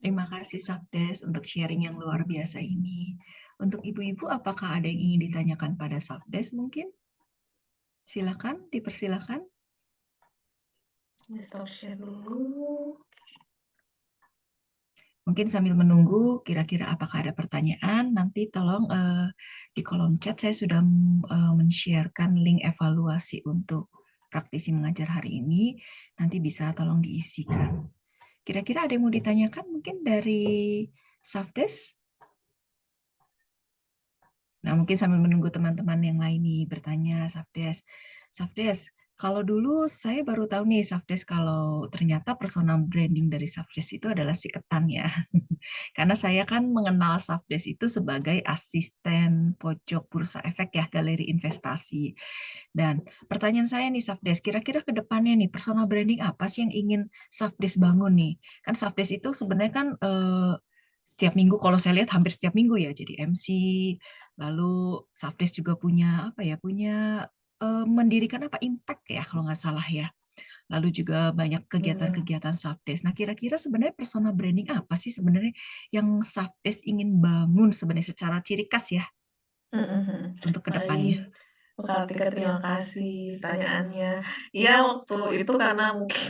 Terima kasih Safdes untuk sharing yang luar biasa ini. Untuk ibu-ibu, apakah ada yang ingin ditanyakan pada Safdes mungkin? Silakan, dipersilakan. Stop share dulu. Mungkin sambil menunggu, kira-kira apakah ada pertanyaan, nanti tolong di kolom chat saya sudah men-sharekan link evaluasi untuk praktisi mengajar hari ini, nanti bisa tolong diisikan. Kira-kira ada yang mau ditanyakan mungkin dari Safdes? Nah, mungkin sambil menunggu teman-teman yang lain nih bertanya, Safdes. Safdes, kalau dulu saya baru tahu nih, Safdes, kalau ternyata personal branding dari Safdes itu adalah si ketan ya. Karena saya kan mengenal Safdes itu sebagai asisten pojok bursa efek ya, galeri investasi. Dan pertanyaan saya nih, Safdes, kira-kira ke depannya nih, personal branding apa sih yang ingin Safdes bangun nih? Kan Safdes itu sebenarnya kan setiap minggu, kalau saya lihat hampir setiap minggu ya, jadi MC, lalu Safdes juga punya, apa ya, punya mendirikan apa, impact ya, kalau nggak salah ya. Lalu juga banyak kegiatan-kegiatan Safdes. Nah, kira-kira sebenarnya personal branding apa sih sebenarnya yang Safdes ingin bangun sebenarnya secara ciri khas ya untuk kedepannya? Baik, Bu Kartika terima kasih pertanyaannya. Iya waktu itu karena mungkin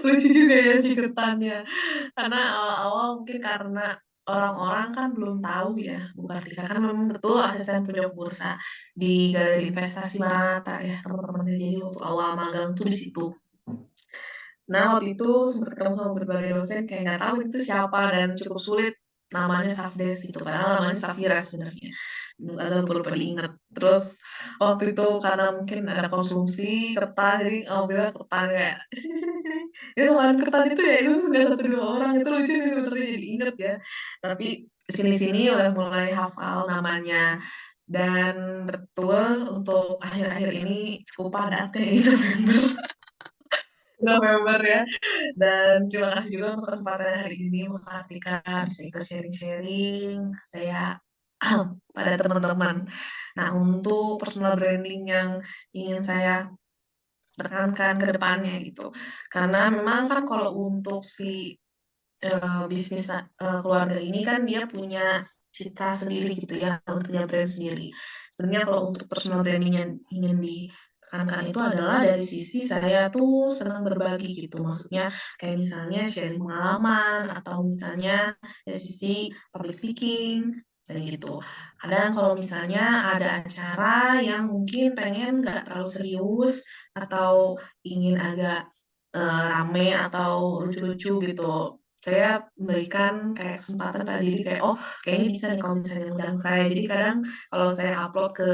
lucu juga ya si ketannya. Karena awal-awal mungkin karena orang-orang kan belum tahu ya Bu Kartika kan memang betul asisten pojok bursa di galeri investasi Maranatha ya teman-teman. Jadi waktu awal magang tuh di situ. Nah, waktu itu sempat ketemu sama berbagai dosen kayak nggak tahu itu siapa dan cukup sulit namanya Safdes gitu, padahal namanya Safira sebenarnya. Agak lupa-lupa diingat. Terus waktu itu karena mungkin ada konsumsi ketan, jadi ngambilnya ketan kayak sini sini sini. Itu kemarin ketan itu ya itu nggak satu dua orang itu lucu sih sebenarnya jadi inget ya. Tapi sini-sini udah mulai hafal namanya. Dan betul untuk akhir-akhir ini cukup padat ya itu member. November ya. Dan terima kasih juga untuk kesempatan hari ini untuk Kartika bisa ikut sharing-sharing saya pada teman-teman. Nah, untuk personal branding yang ingin saya tekankan ke depannya gitu. Karena memang kan kalau untuk si bisnis keluarga ini kan dia punya citra sendiri gitu ya, punya brand sendiri. Sebenarnya kalau untuk personal branding yang ingin ditekankan itu adalah dari sisi saya tuh senang berbagi gitu, maksudnya kayak misalnya sharing pengalaman atau misalnya dari sisi public speaking, misalnya gitu. Kadang kalau misalnya ada acara yang mungkin pengen nggak terlalu serius atau ingin agak, rame atau lucu-lucu gitu, saya memberikan kayak kesempatan pada diri kayak, "Oh, kayaknya bisa nih kalau misalnya undang saya." Jadi kadang kalau saya upload ke,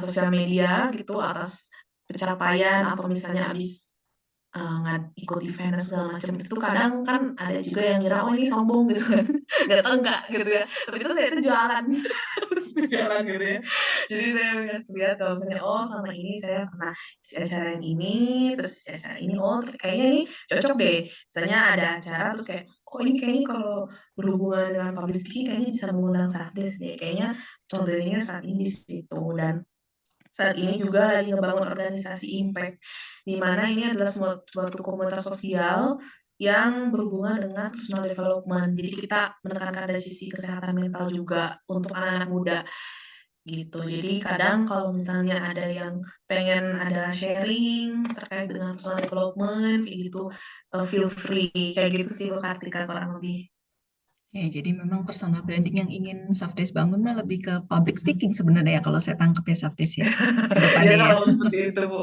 sosial media gitu atas pencapaian atau misalnya habis, ikut event dan segala macam itu tuh kadang kan ada juga yang ngira, "Oh, ini sombong," gitu kan. Enggak gitu ya, tapi itu saya itu jualan. Jalan gitu ya. Jadi saya ngasih lihat kalau misalnya, oh selama ini saya pernah isi acara yang ini, terus isi acara ini, oh kayaknya ini cocok deh. Misalnya ada acara terus kayak, oh ini kayaknya kalau berhubungan dengan public speaking kayaknya bisa mengundang Sardes deh. Kayaknya branding-nya saat ini di situ dan saat ini juga lagi ngebangun organisasi impact, di mana ini adalah suatu komunitas sosial yang berhubungan dengan personal development. Jadi kita menekankan dari sisi kesehatan mental juga untuk anak-anak muda. Gitu. Jadi kadang kalau misalnya ada yang pengen ada sharing terkait dengan personal development kayak gitu, feel free kayak gitu sih Bu Kartika kurang lebih. Ya, jadi memang personal branding yang ingin Safdes bangun mah lebih ke public speaking sebenarnya ya kalau saya tangkap ya Safdes ya ke Ya depannya ya. kalau seperti itu Bu.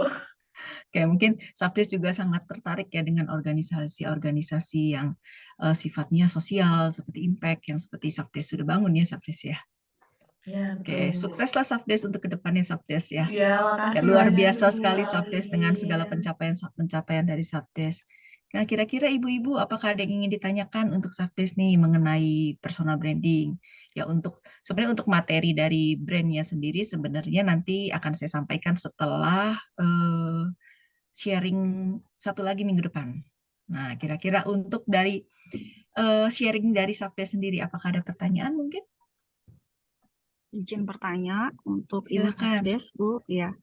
Kayak mungkin Safdes juga sangat tertarik ya dengan organisasi-organisasi yang sifatnya sosial seperti Impact yang seperti Safdes sudah bangun ya Safdes ya. Ya Oke, betul Bu. sukseslah Safdes untuk kedepannya Safdes ya. Ya Ya, makasih luar banyak biasa Ibu, sekali Safdes dengan segala amin. pencapaian dari Safdes. Nah, kira-kira ibu-ibu apakah ada yang ingin ditanyakan untuk Safdes nih mengenai personal branding? Ya, sebenarnya untuk materi dari brandnya sendiri sebenarnya nanti akan saya sampaikan setelah sharing satu lagi minggu depan. Nah, kira-kira untuk dari sharing dari Safdes sendiri, apakah ada pertanyaan mungkin? Izin bertanya untuk Ibu Silakan. Safdes, Bu, ya.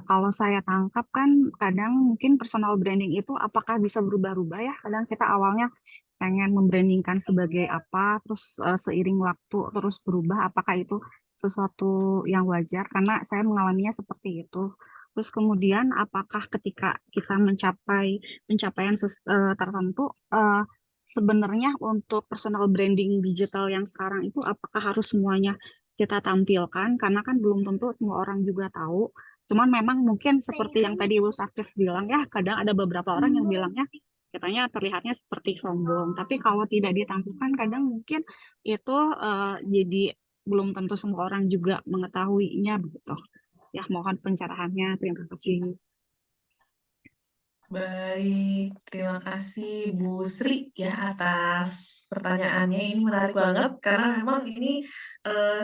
Kalau saya tangkap kan kadang mungkin personal branding itu apakah bisa berubah-ubah ya? Kadang kita awalnya pengen membrandingkan sebagai apa, terus seiring waktu terus berubah. Apakah itu sesuatu yang wajar? Karena saya mengalaminya seperti itu. Terus kemudian apakah ketika kita mencapai pencapaian tertentu, sebenarnya untuk personal branding digital yang sekarang itu apakah harus semuanya kita tampilkan? Karena kan belum tentu semua orang juga tahu. Cuman memang mungkin seperti yang tadi Ibu Safif bilang ya, kadang ada beberapa orang yang bilangnya katanya terlihatnya seperti sombong. Tapi kalau tidak ditampilkan, kadang mungkin itu jadi belum tentu semua orang juga mengetahuinya begitu. Ya, mohon pencerahannya. Terima kasih. Baik, terima kasih Bu Sri ya atas pertanyaannya. Ini menarik banget karena memang ini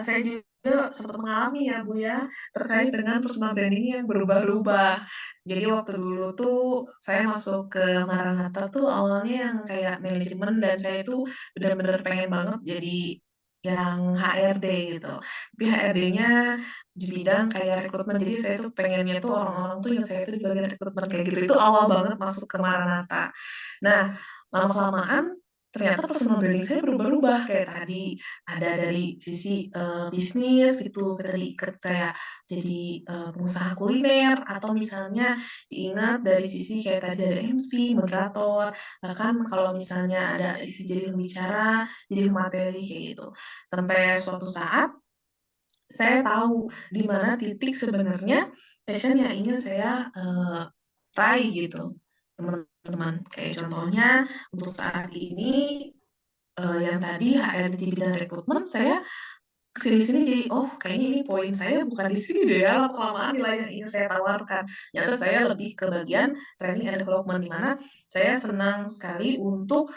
saya juga sempat mengalami ya Bu ya terkait dengan personal branding yang berubah-ubah. Jadi waktu dulu tuh saya masuk ke Maranatha tuh awalnya yang kayak manajemen dan saya tuh benar-benar pengen banget jadi yang HRD gitu. Tapi HRD-nya di bidang kayak rekrutmen, jadi saya tuh pengennya tuh orang-orang tuh yang saya tuh di bagian rekrutmen kayak gitu, itu awal banget masuk ke Maranatha. Nah, lama-kelamaan ternyata personal branding saya berubah-ubah, kayak tadi ada dari sisi, bisnis gitu, kayak jadi, pengusaha kuliner, atau misalnya diingat dari sisi kayak tadi ada MC, moderator, bahkan kalau misalnya ada isi jadi pembicara, jadi materi, kayak gitu. Sampai suatu saat saya tahu di mana titik sebenarnya passion yang ingin saya, raih gitu, teman-teman. Kayak contohnya untuk saat ini, yang tadi HRD di bidang rekrutmen, saya ke sini-sini jadi, "Oh kayaknya ini poin saya bukan di sini deh ya, lama-kelamaan nilai yang ingin saya tawarkan." Ternyata saya lebih ke bagian training and development, di mana saya senang sekali untuk,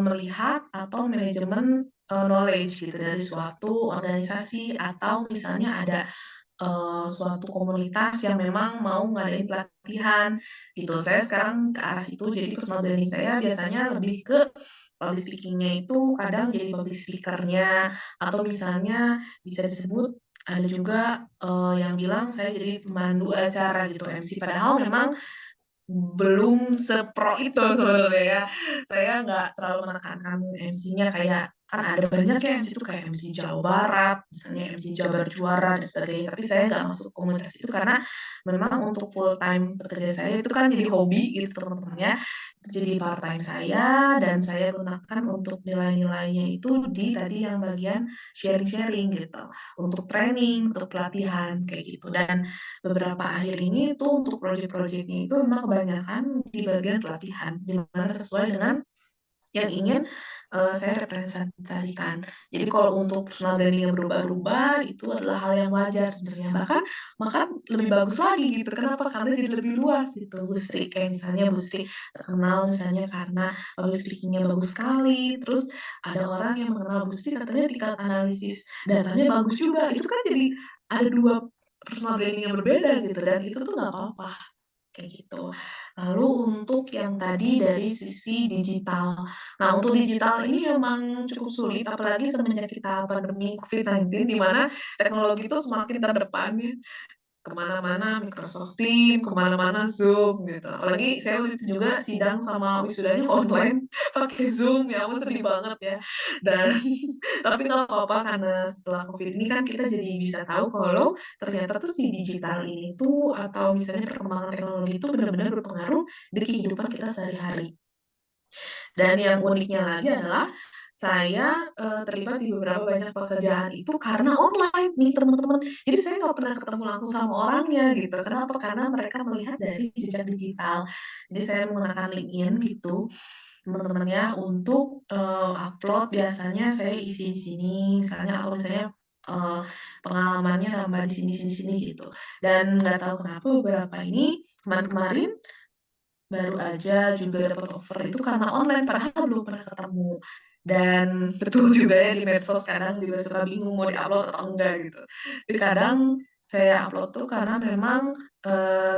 melihat atau manajemen, knowledge gitu dari suatu organisasi atau misalnya ada suatu komunitas yang memang mau ngadain pelatihan gitu. Saya sekarang ke arah situ, jadi personal branding saya biasanya lebih ke public speaking-nya itu kadang jadi public speaker-nya atau misalnya bisa disebut ada juga, yang bilang saya jadi pemandu acara gitu, MC. Padahal memang belum sepro itu sebenarnya ya. Saya nggak terlalu menekankan MC-nya kayak kan ada banyak ya MC itu kayak MC Jawa Barat, misalnya MC Jabar Juara dan sebagainya, tapi saya nggak masuk komunitas itu karena memang untuk full time pekerja saya itu kan jadi hobi gitu teman-teman ya. Itu jadi part time saya dan saya gunakan untuk nilai-nilainya itu di tadi yang bagian sharing-sharing gitu, untuk training, untuk pelatihan kayak gitu. Dan beberapa akhir ini tuh untuk project-project-nya itu memang kebanyakan di bagian pelatihan, di mana sesuai dengan yang ingin, saya representasikan. Jadi kalau untuk personal branding yang berubah-ubah, itu adalah hal yang wajar sebenarnya, bahkan lebih bagus lagi gitu, kenapa? Karena jadi lebih luas gitu, Bu Sri, kayak misalnya Bu Sri terkenal misalnya karena public speaking-nya bagus sekali, terus ada orang yang mengenal Bu Sri katanya tingkat analisis datanya bagus juga, itu kan jadi ada 2 personal branding yang berbeda gitu dan itu tuh nggak apa-apa, kayak gitu. Lalu untuk yang tadi dari sisi digital. Nah, untuk digital ini memang cukup sulit apalagi semenjak kita pandemi COVID-19 di mana teknologi itu semakin terdepan ya. Kemana-mana Microsoft Teams, kemana-mana Zoom gitu. Apalagi saya waktu itu juga sidang sama wisudanya online pakai Zoom, ya ampun sedih banget ya. Dan tapi nggak apa-apa karena setelah Covid ini kan kita jadi bisa tahu kalau ternyata tuh si digital ini tuh atau misalnya perkembangan teknologi itu benar-benar berpengaruh di kehidupan kita sehari-hari. Dan yang uniknya lagi adalah saya, terlibat di beberapa banyak pekerjaan itu karena online nih teman-teman. Jadi saya nggak pernah ketemu langsung sama orangnya gitu. Kenapa? Karena mereka melihat dari jejak digital. Jadi saya menggunakan LinkedIn gitu, teman-teman ya, untuk, upload biasanya saya isi di sini, misalnya aku misalnya, eee, pengalamannya nambah di sini gitu. Dan nggak tahu kenapa beberapa ini kemarin-kemarin baru aja juga dapat offer itu karena online, padahal belum pernah ketemu. Dan betul juga ya di medsos kadang juga suka bingung mau di-upload atau enggak gitu. Tapi kadang saya upload tuh karena memang,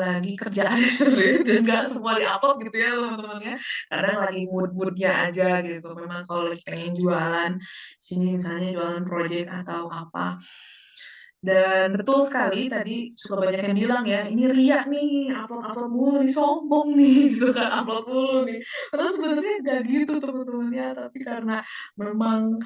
lagi kerjaannya seru dan nggak semua di-upload gitu ya teman-teman ya. Kadang lagi mood-mood-nya aja gitu, memang kalau lagi pengen jualan, sini misalnya jualan project atau apa. Dan betul sekali tadi suka banyak yang bilang ya, "Ini Ria nih, upload-upload mulu nih, sombong nih," gitu kan, "upload mulu nih." Padahal sebenarnya nggak gitu teman-teman ya, tapi karena memang,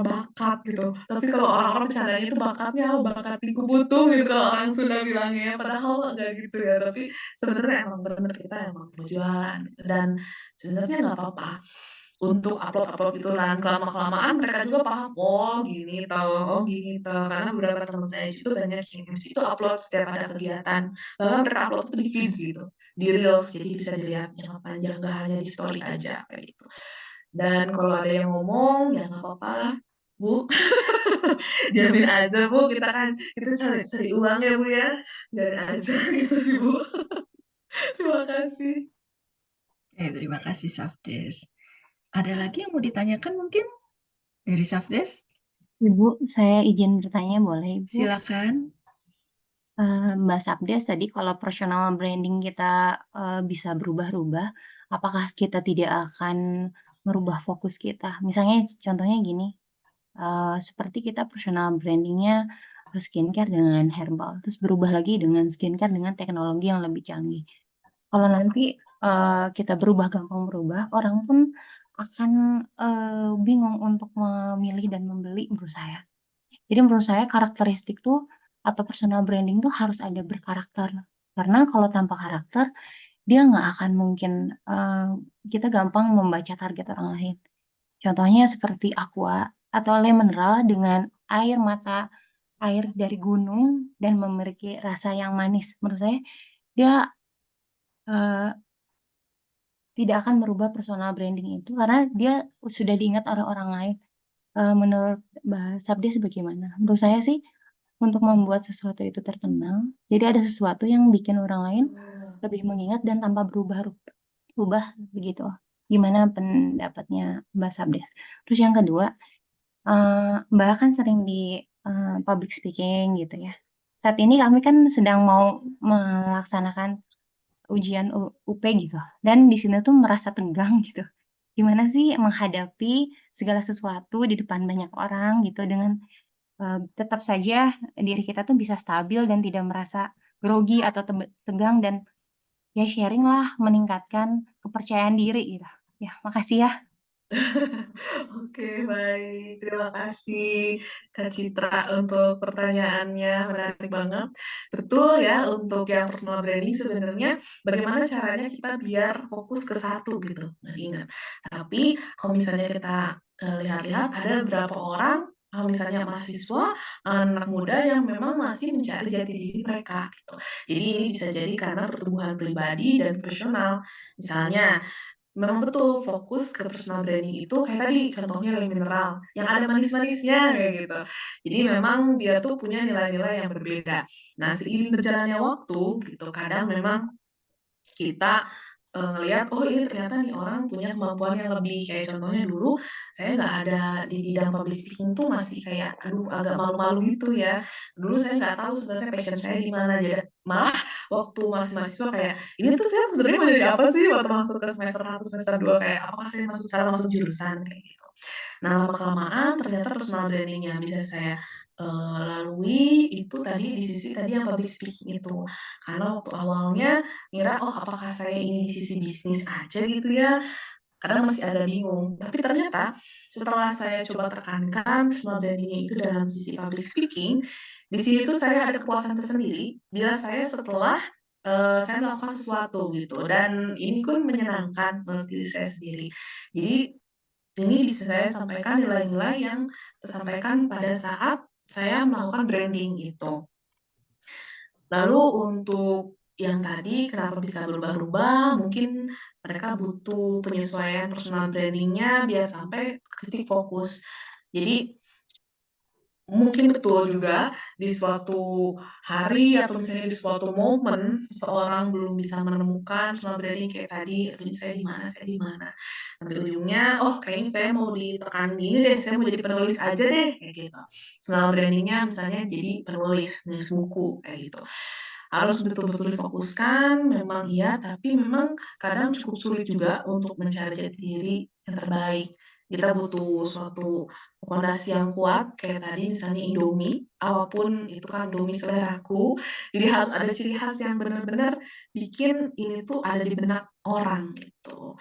bakat gitu. Tapi kalau orang-orang bercandanya itu bakatnya bakat di kubutu gitu kalau orang Sunda bilangnya, padahal nggak gitu ya. Tapi sebenarnya emang bener kita emang mau jualan dan sebenarnya nggak apa-apa untuk upload-upload itu dan lama-kelamaan mereka juga paham, "Oh gini toh, oh gini toh." Karena beberapa teman saya juga banyak yang MC itu upload setiap ada kegiatan, bahkan mereka upload itu di feeds gitu, di reels, jadi bisa dilihat jangka panjang, nggak hanya di story aja, kayak gitu. Dan kalau ada yang ngomong, ya nggak apa-apa lah, Bu, diamin aja Bu, kita cari uang ya Bu ya, biarin aja gitu sih Bu. Terima kasih. Terima kasih Safdes. Ada lagi yang mau ditanyakan mungkin dari Safdes? Ibu, saya izin bertanya boleh Ibu? Silakan. Mbak Sabdes tadi kalau personal branding kita bisa berubah-ubah, apakah kita tidak akan merubah fokus kita? Misalnya contohnya gini, seperti kita personal brandingnya skincare dengan herbal, terus berubah lagi dengan skincare dengan teknologi yang lebih canggih. Kalau nanti kita berubah, gampang berubah, orang pun akan bingung untuk memilih dan membeli menurut saya. Jadi menurut saya karakteristik tuh atau personal branding tuh harus ada berkarakter. Karena kalau tanpa karakter, dia nggak akan mungkin kita gampang membaca target orang lain. Contohnya seperti Aqua atau Le Mineral dengan air mata air dari gunung dan memiliki rasa yang manis. Menurut saya dia eh, tidak akan merubah personal branding itu karena dia sudah diingat oleh orang lain. Menurut Mbak Sabdi bagaimana? Menurut saya sih untuk membuat sesuatu itu terkenal, jadi ada sesuatu yang bikin orang lain lebih mengingat dan tanpa berubah begitu. Gimana pendapatnya Mbak Sabdes? Terus yang kedua, Mbak kan sering di public speaking gitu ya. Saat ini kami kan sedang mau melaksanakan ujian UP gitu, dan di sini tuh merasa tegang gitu. Gimana sih menghadapi segala sesuatu di depan banyak orang gitu dengan tetap saja diri kita tuh bisa stabil dan tidak merasa grogi atau tegang dan ya sharing lah, meningkatkan kepercayaan diri gitu. Ya, makasih ya. Oke, baik. Terima kasih Kak Citra untuk pertanyaannya, menarik banget. Betul ya, untuk yang personal branding sebenarnya bagaimana caranya kita biar fokus ke satu gitu. Nah, ingat. Tapi kalau misalnya kita lihat-lihat ada beberapa orang, kalau misalnya mahasiswa, anak muda yang memang masih mencari jati diri mereka gitu. Jadi ini bisa jadi karena pertumbuhan pribadi dan profesional. Misalnya memang betul, fokus ke personal branding itu kayak tadi contohnya Le Mineral, yang ada manis-manisnya kayak gitu. Jadi memang dia tuh punya nilai-nilai yang berbeda. Nah, seiring berjalannya waktu gitu, kadang memang kita, ngelihat, "Oh ini ternyata nih orang punya kemampuan yang lebih." Kayak contohnya dulu saya nggak ada di bidang public speaking tuh masih kayak, aduh agak malu-malu gitu ya. Dulu saya nggak tahu sebenarnya passion saya di mana, malah waktu masih mahasiswa kayak, "Ini tuh saya sebenarnya mau jadi apa sih?" Waktu masuk ke semester 1, semester 2 kayak, "Apakah saya salah masuk jurusan?" Kayak gitu. Nah, lama-kelamaan ternyata personal branding yang bisa saya, lalui itu tadi di sisi tadi yang public speaking itu. Karena waktu awalnya ngira, "Oh, apakah saya ini di sisi bisnis aja gitu ya?" Kadang masih agak bingung. Tapi ternyata setelah saya coba tekankan personal branding-nya itu dalam sisi public speaking, di sini tuh saya ada kepuasan tersendiri bila saya setelah, saya melakukan sesuatu gitu dan ini pun menyenangkan menurut diri saya sendiri. Jadi ini bisa saya sampaikan nilai-nilai yang tersampaikan pada saat saya melakukan branding itu. Lalu untuk yang tadi kenapa bisa berubah-ubah, mungkin mereka butuh penyesuaian personal branding-nya biar sampai ke titik fokus. Jadi mungkin betul juga di suatu hari atau misalnya di suatu momen seseorang belum bisa menemukan personal branding kayak tadi, "Aduh ini saya di mana?" Sampai ujungnya, "Oh kayaknya saya mau ditekan gini deh, saya mau jadi penulis aja deh," kayak gitu. Personal branding-nya misalnya jadi penulis, nulis buku, kayak gitu. Harus betul-betul difokuskan, memang iya, tapi memang kadang cukup sulit juga untuk mencari jati diri yang terbaik. Kita butuh suatu pondasi yang kuat, kayak tadi misalnya Indomie, apapun itu kan Indomie seleraku, jadi harus ada ciri khas yang benar-benar bikin ini tuh ada di benak orang, gitu.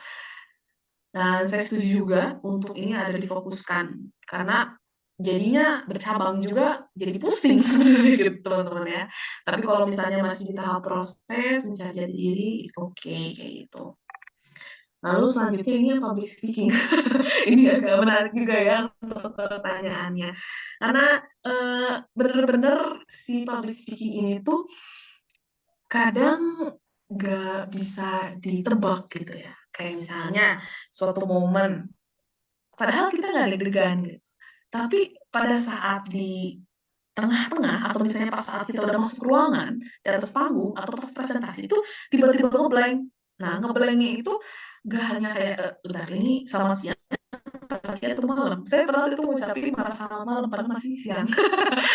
Nah, saya setuju juga untuk ini ada difokuskan, karena jadinya bercabang juga jadi pusing sebenarnya gitu teman-teman ya. Tapi kalau misalnya masih di tahap proses mencari jati diri, it's okay kayak gitu. Lalu selanjutnya ini yang public speaking. Ini agak menarik juga ya untuk pertanyaannya. Karena, bener-bener si public speaking ini tuh kadang nggak bisa ditebak gitu ya. Kayak misalnya suatu momen padahal kita nggak deg-degan gitu, tapi pada saat di tengah-tengah atau misalnya pas saat kita udah masuk ruangan, di atas panggung atau pas presentasi itu tiba-tiba nge-blank. Nah, nge-blank-nya itu nggak hanya kayak, "Bentar ini selamat siang, pagi atau malam?" Saya pernah itu ngucapin malah selamat malam padahal masih siang.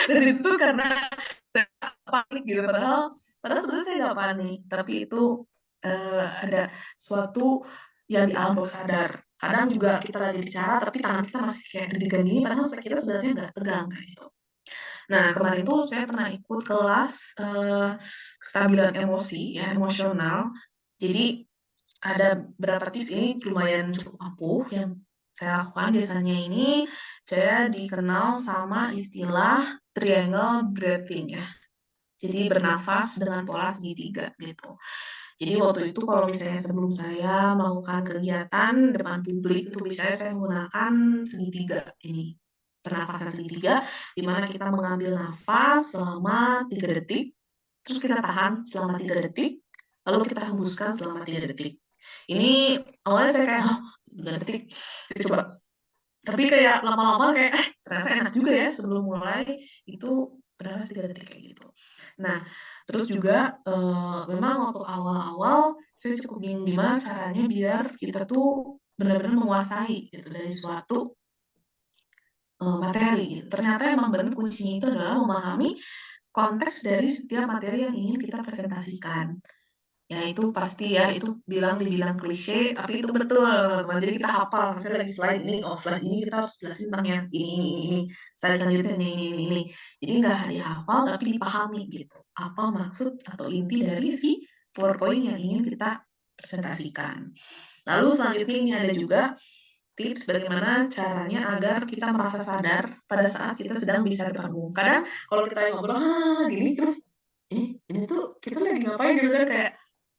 Dan itu karena saya panik gitu, padahal padahal sebenarnya saya nggak panik, tapi itu, ada suatu yang di alam bawah sadar. Kadang juga kita lagi bicara, tapi tangan kita masih kayak deg-degan gini, padahal kita sebenarnya nggak tegang, kayak gitu. Nah, kemarin tuh saya pernah ikut kelas, kestabilan emosi ya, emosional. Jadi ada beberapa tips ini lumayan cukup ampuh yang saya lakukan biasanya ini, saya dikenal sama istilah triangle breathing ya. Jadi bernafas dengan pola segitiga gitu. Jadi waktu itu kalau misalnya sebelum saya melakukan kegiatan depan publik itu biasanya saya menggunakan segitiga ini, pernafasan segitiga, di mana kita mengambil nafas selama 3 detik, terus kita tahan selama 3 detik, lalu kita hembuskan selama 3 detik. Ini awalnya saya kayak, "Hah, 3 detik?" Saya coba, tapi kayak lama-lama kayak, ternyata enak juga ya sebelum mulai itu bernafas 3 detik kayak gitu. Nah, terus juga, memang waktu awal-awal saya cukup bingung gimana caranya biar kita tuh benar-benar menguasai gitu dari suatu, materi gitu. Ternyata emang bener kuncinya itu adalah memahami konteks dari setiap materi yang ingin kita presentasikan. Ya itu pasti ya, itu dibilang klise, tapi itu betul teman-teman. Jadi kita hafal, misalnya lagi slide ini, oh slide ini kita harus jelasin tentang yang ini, slide selanjutnya ini. Jadi nggak dihafal tapi dipahami gitu, apa maksud atau inti dari si PowerPoint yang ingin kita presentasikan. Lalu selanjutnya ini ada juga tips bagaimana caranya agar kita merasa sadar pada saat kita sedang bicara di panggung. Kadang kalau kita ngobrol, gini terus, ini tuh kita lagi ngapain gitu kan, kayak,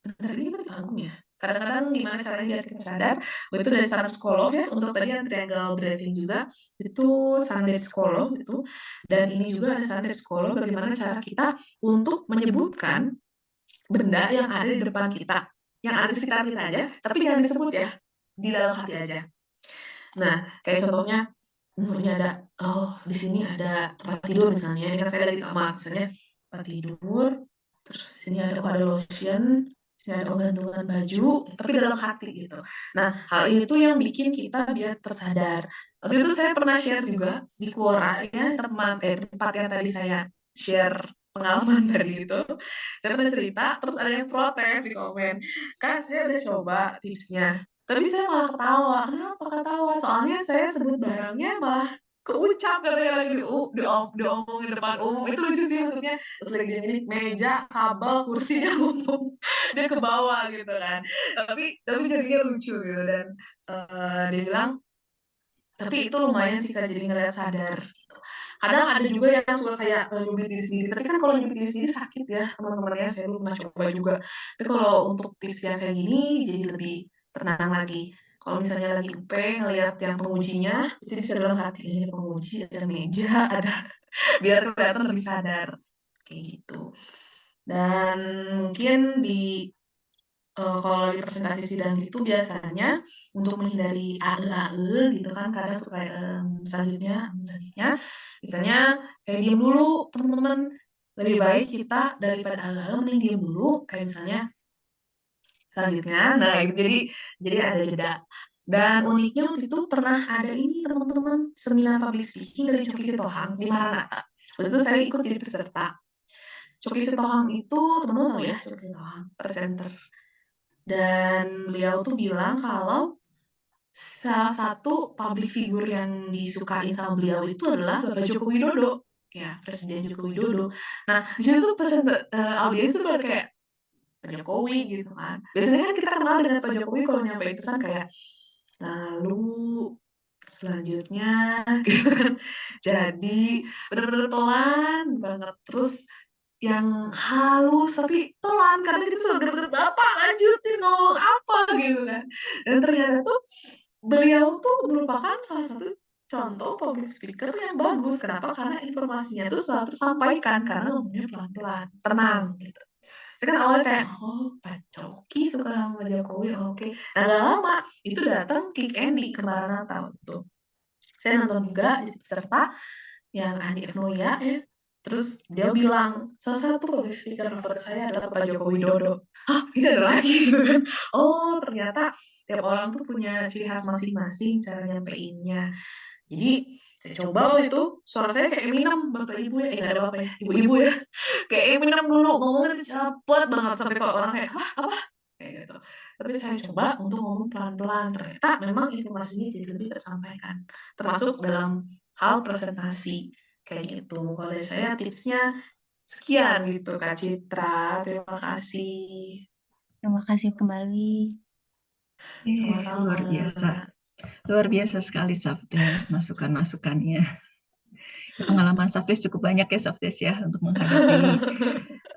bentar ini kita di panggung ya? Kadang-kadang gimana caranya biar kita sadar, itu dari saran psikolog ya, untuk tadi yang triangle breathing juga, itu saran dari psikolog itu, dan ini juga ada saran dari psikolog bagaimana cara kita untuk menyebutkan benda yang ada di depan kita, yang ada di sekitar kita aja, tapi jangan disebut ya, di dalam hati aja. Nah, kayak contohnya, ini ada, oh di sini ada tempat tidur misalnya, ini kan saya lagi di kamar, misalnya tempat tidur, terus sini ada, oh ada lotion, sini ada, oh gantungan baju, tapi dalam hati gitu. Nah, hal itu yang bikin kita biar tersadar. Waktu itu saya pernah share juga di Quora ya, tempat yang tadi saya share pengalaman tadi itu, saya pernah cerita, terus ada yang protes di komen, "Kak, saya udah coba tipsnya, tapi saya malah ketawa." "Kenapa ketawa?" "Soalnya saya sebut barangnya malah keucap," katanya, lagi diomongin depan umum. Itu lucu sih maksudnya, terus lagi dia ini meja, kabel, kursinya ngomong, dia ke bawah gitu kan. Tapi jadinya lucu gitu dan, dia bilang, "Tapi itu lumayan sih Kak, jadi ngelihat sadar," gitu. Kadang ada juga yang suka kayak, nyubit diri sendiri, tapi kan kalau nyubit diri sendiri sakit ya teman-teman ya, saya dulu pernah coba juga. Tapi kalau untuk tips yang kayak gini, jadi lebih tenang lagi. Kalau misalnya lagi UP ngelihat yang pengujinya, itu bisa dalam hati, ini penguji, ada meja, ada biar kelihatan lebih sadar, kayak gitu. Dan mungkin di kalau lagi presentasi sidang gitu biasanya untuk menghindari AE gitu kan kadang suka, selanjutnya misalnya saya diem dulu teman-teman, lebih baik kita daripada mending diem dulu kayak misalnya selanjutnya, nah itu jadi ada jeda. Dan uniknya waktu itu pernah ada ini teman-teman, seminar public speaking dari Coki Sitohang di Maranatha. Waktu itu saya ikut jadi peserta. Coki Sitohang itu teman-teman tahu ya Coki Sitohang, presenter. Dan beliau tuh bilang kalau salah satu public figure yang disukain sama beliau itu adalah Bapak Joko Widodo, ya Presiden Joko Widodo. Nah, di situ tuh audiens tuh pada kayak, "Pak Jokowi," gitu kan. Biasanya kan kita kenal dengan Pak Jokowi kalau nyampein pesan kayak, "Lalu selanjutnya," gitu kan. Jadi bener-bener pelan banget, terus yang halus tapi pelan karena kita suka greget, "Bapak lanjutin ngomong apa?" Gitu kan. Dan ternyata tuh beliau tuh merupakan salah satu contoh public speaker yang bagus. Kenapa? Karena informasinya tuh selalu tersampaikan karena ngomongnya pelan-pelan, tenang gitu. Saya kan awalnya kayak, "Oh Pak Coki suka sama Jokowi, oke." Nah nggak lama itu datang Kick Andy ke Maranatha waktu itu. Saya nonton juga jadi peserta yang Andi F. Noya ya. Terus dia bilang, "Salah satu public speaker favorit saya adalah Pak Joko Widodo." Hah, ini ada lagi gitu kan. Oh, ternyata tiap orang tuh punya ciri khas masing-masing cara nyampeinnya. Jadi saya coba waktu itu, suara saya kayak Eminem, Bapak Ibu ya, nggak ada Bapak ya, ibu-ibu ya. Kayak Eminem dulu, ngomongnya tuh cepet banget sampai kalau orang kayak, "Hah, apa?" Kayak gitu. Tapi saya coba untuk ngomong pelan-pelan, ternyata memang informasinya jadi lebih tersampaikan, termasuk dalam hal presentasi, kayak gitu. Kalau dari saya tipsnya sekian gitu Kak Citra, terima kasih. Terima kasih kembali. Sama-sama. Luar biasa. Luar biasa sekali Safdes masukan-masukannya. Pengalaman Safdes cukup banyak ya Safdes ya untuk menghadapi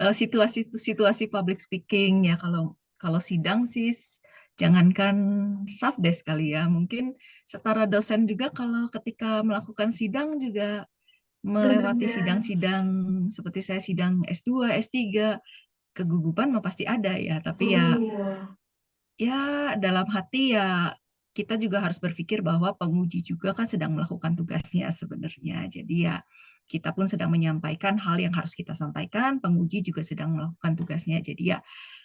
situasi-situasi public speaking ya. Kalau sidang sih jangankan Safdes kali ya, mungkin setara dosen juga kalau ketika melakukan sidang juga melewati Bener. sidang-sidang seperti saya sidang S2, S3, kegugupan mah pasti ada ya, tapi ya dalam hati ya kita juga harus berpikir bahwa penguji juga kan sedang melakukan tugasnya sebenarnya. Jadi ya kita pun sedang menyampaikan hal yang harus kita sampaikan, penguji juga sedang melakukan tugasnya. Jadi ya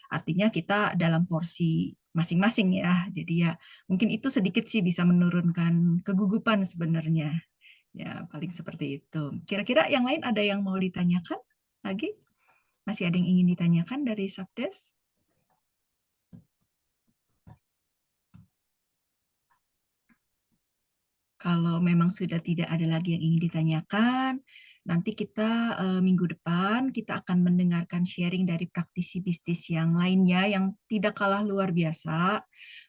artinya kita dalam porsi masing-masing ya. Jadi ya mungkin itu sedikit sih bisa menurunkan kegugupan sebenarnya. Ya paling seperti itu. Kira-kira yang lain ada yang mau ditanyakan lagi? Masih ada yang ingin ditanyakan dari Safdes? Kalau memang sudah tidak ada lagi yang ingin ditanyakan, Nanti kita minggu depan kita akan mendengarkan sharing dari praktisi bisnis yang lainnya yang tidak kalah luar biasa,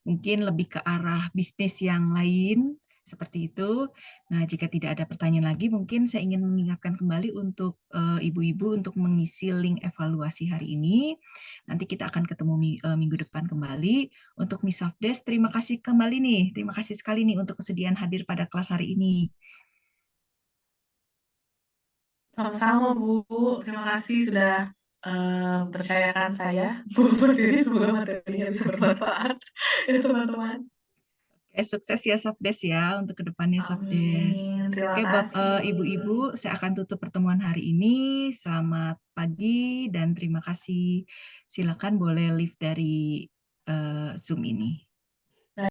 mungkin lebih ke arah bisnis yang lain seperti itu. Nah, jika tidak ada pertanyaan lagi, mungkin saya ingin mengingatkan kembali untuk ibu-ibu untuk mengisi link evaluasi hari ini. Nanti kita akan ketemu minggu depan kembali. Untuk Miss Safdes, terima kasih kembali nih. Terima kasih sekali nih untuk kesediaan hadir pada kelas hari ini. Sama-sama, Bu. Terima kasih sudah percayakan saya Bu Pertiwi. Semoga materinya bisa bermanfaat ya teman-teman. Sukses ya Safdes ya untuk kedepannya Safdes. Amin. Terima Oke, kasih. Ibu-ibu, saya akan tutup pertemuan hari ini. Selamat pagi dan terima kasih. Silakan boleh live dari Zoom ini.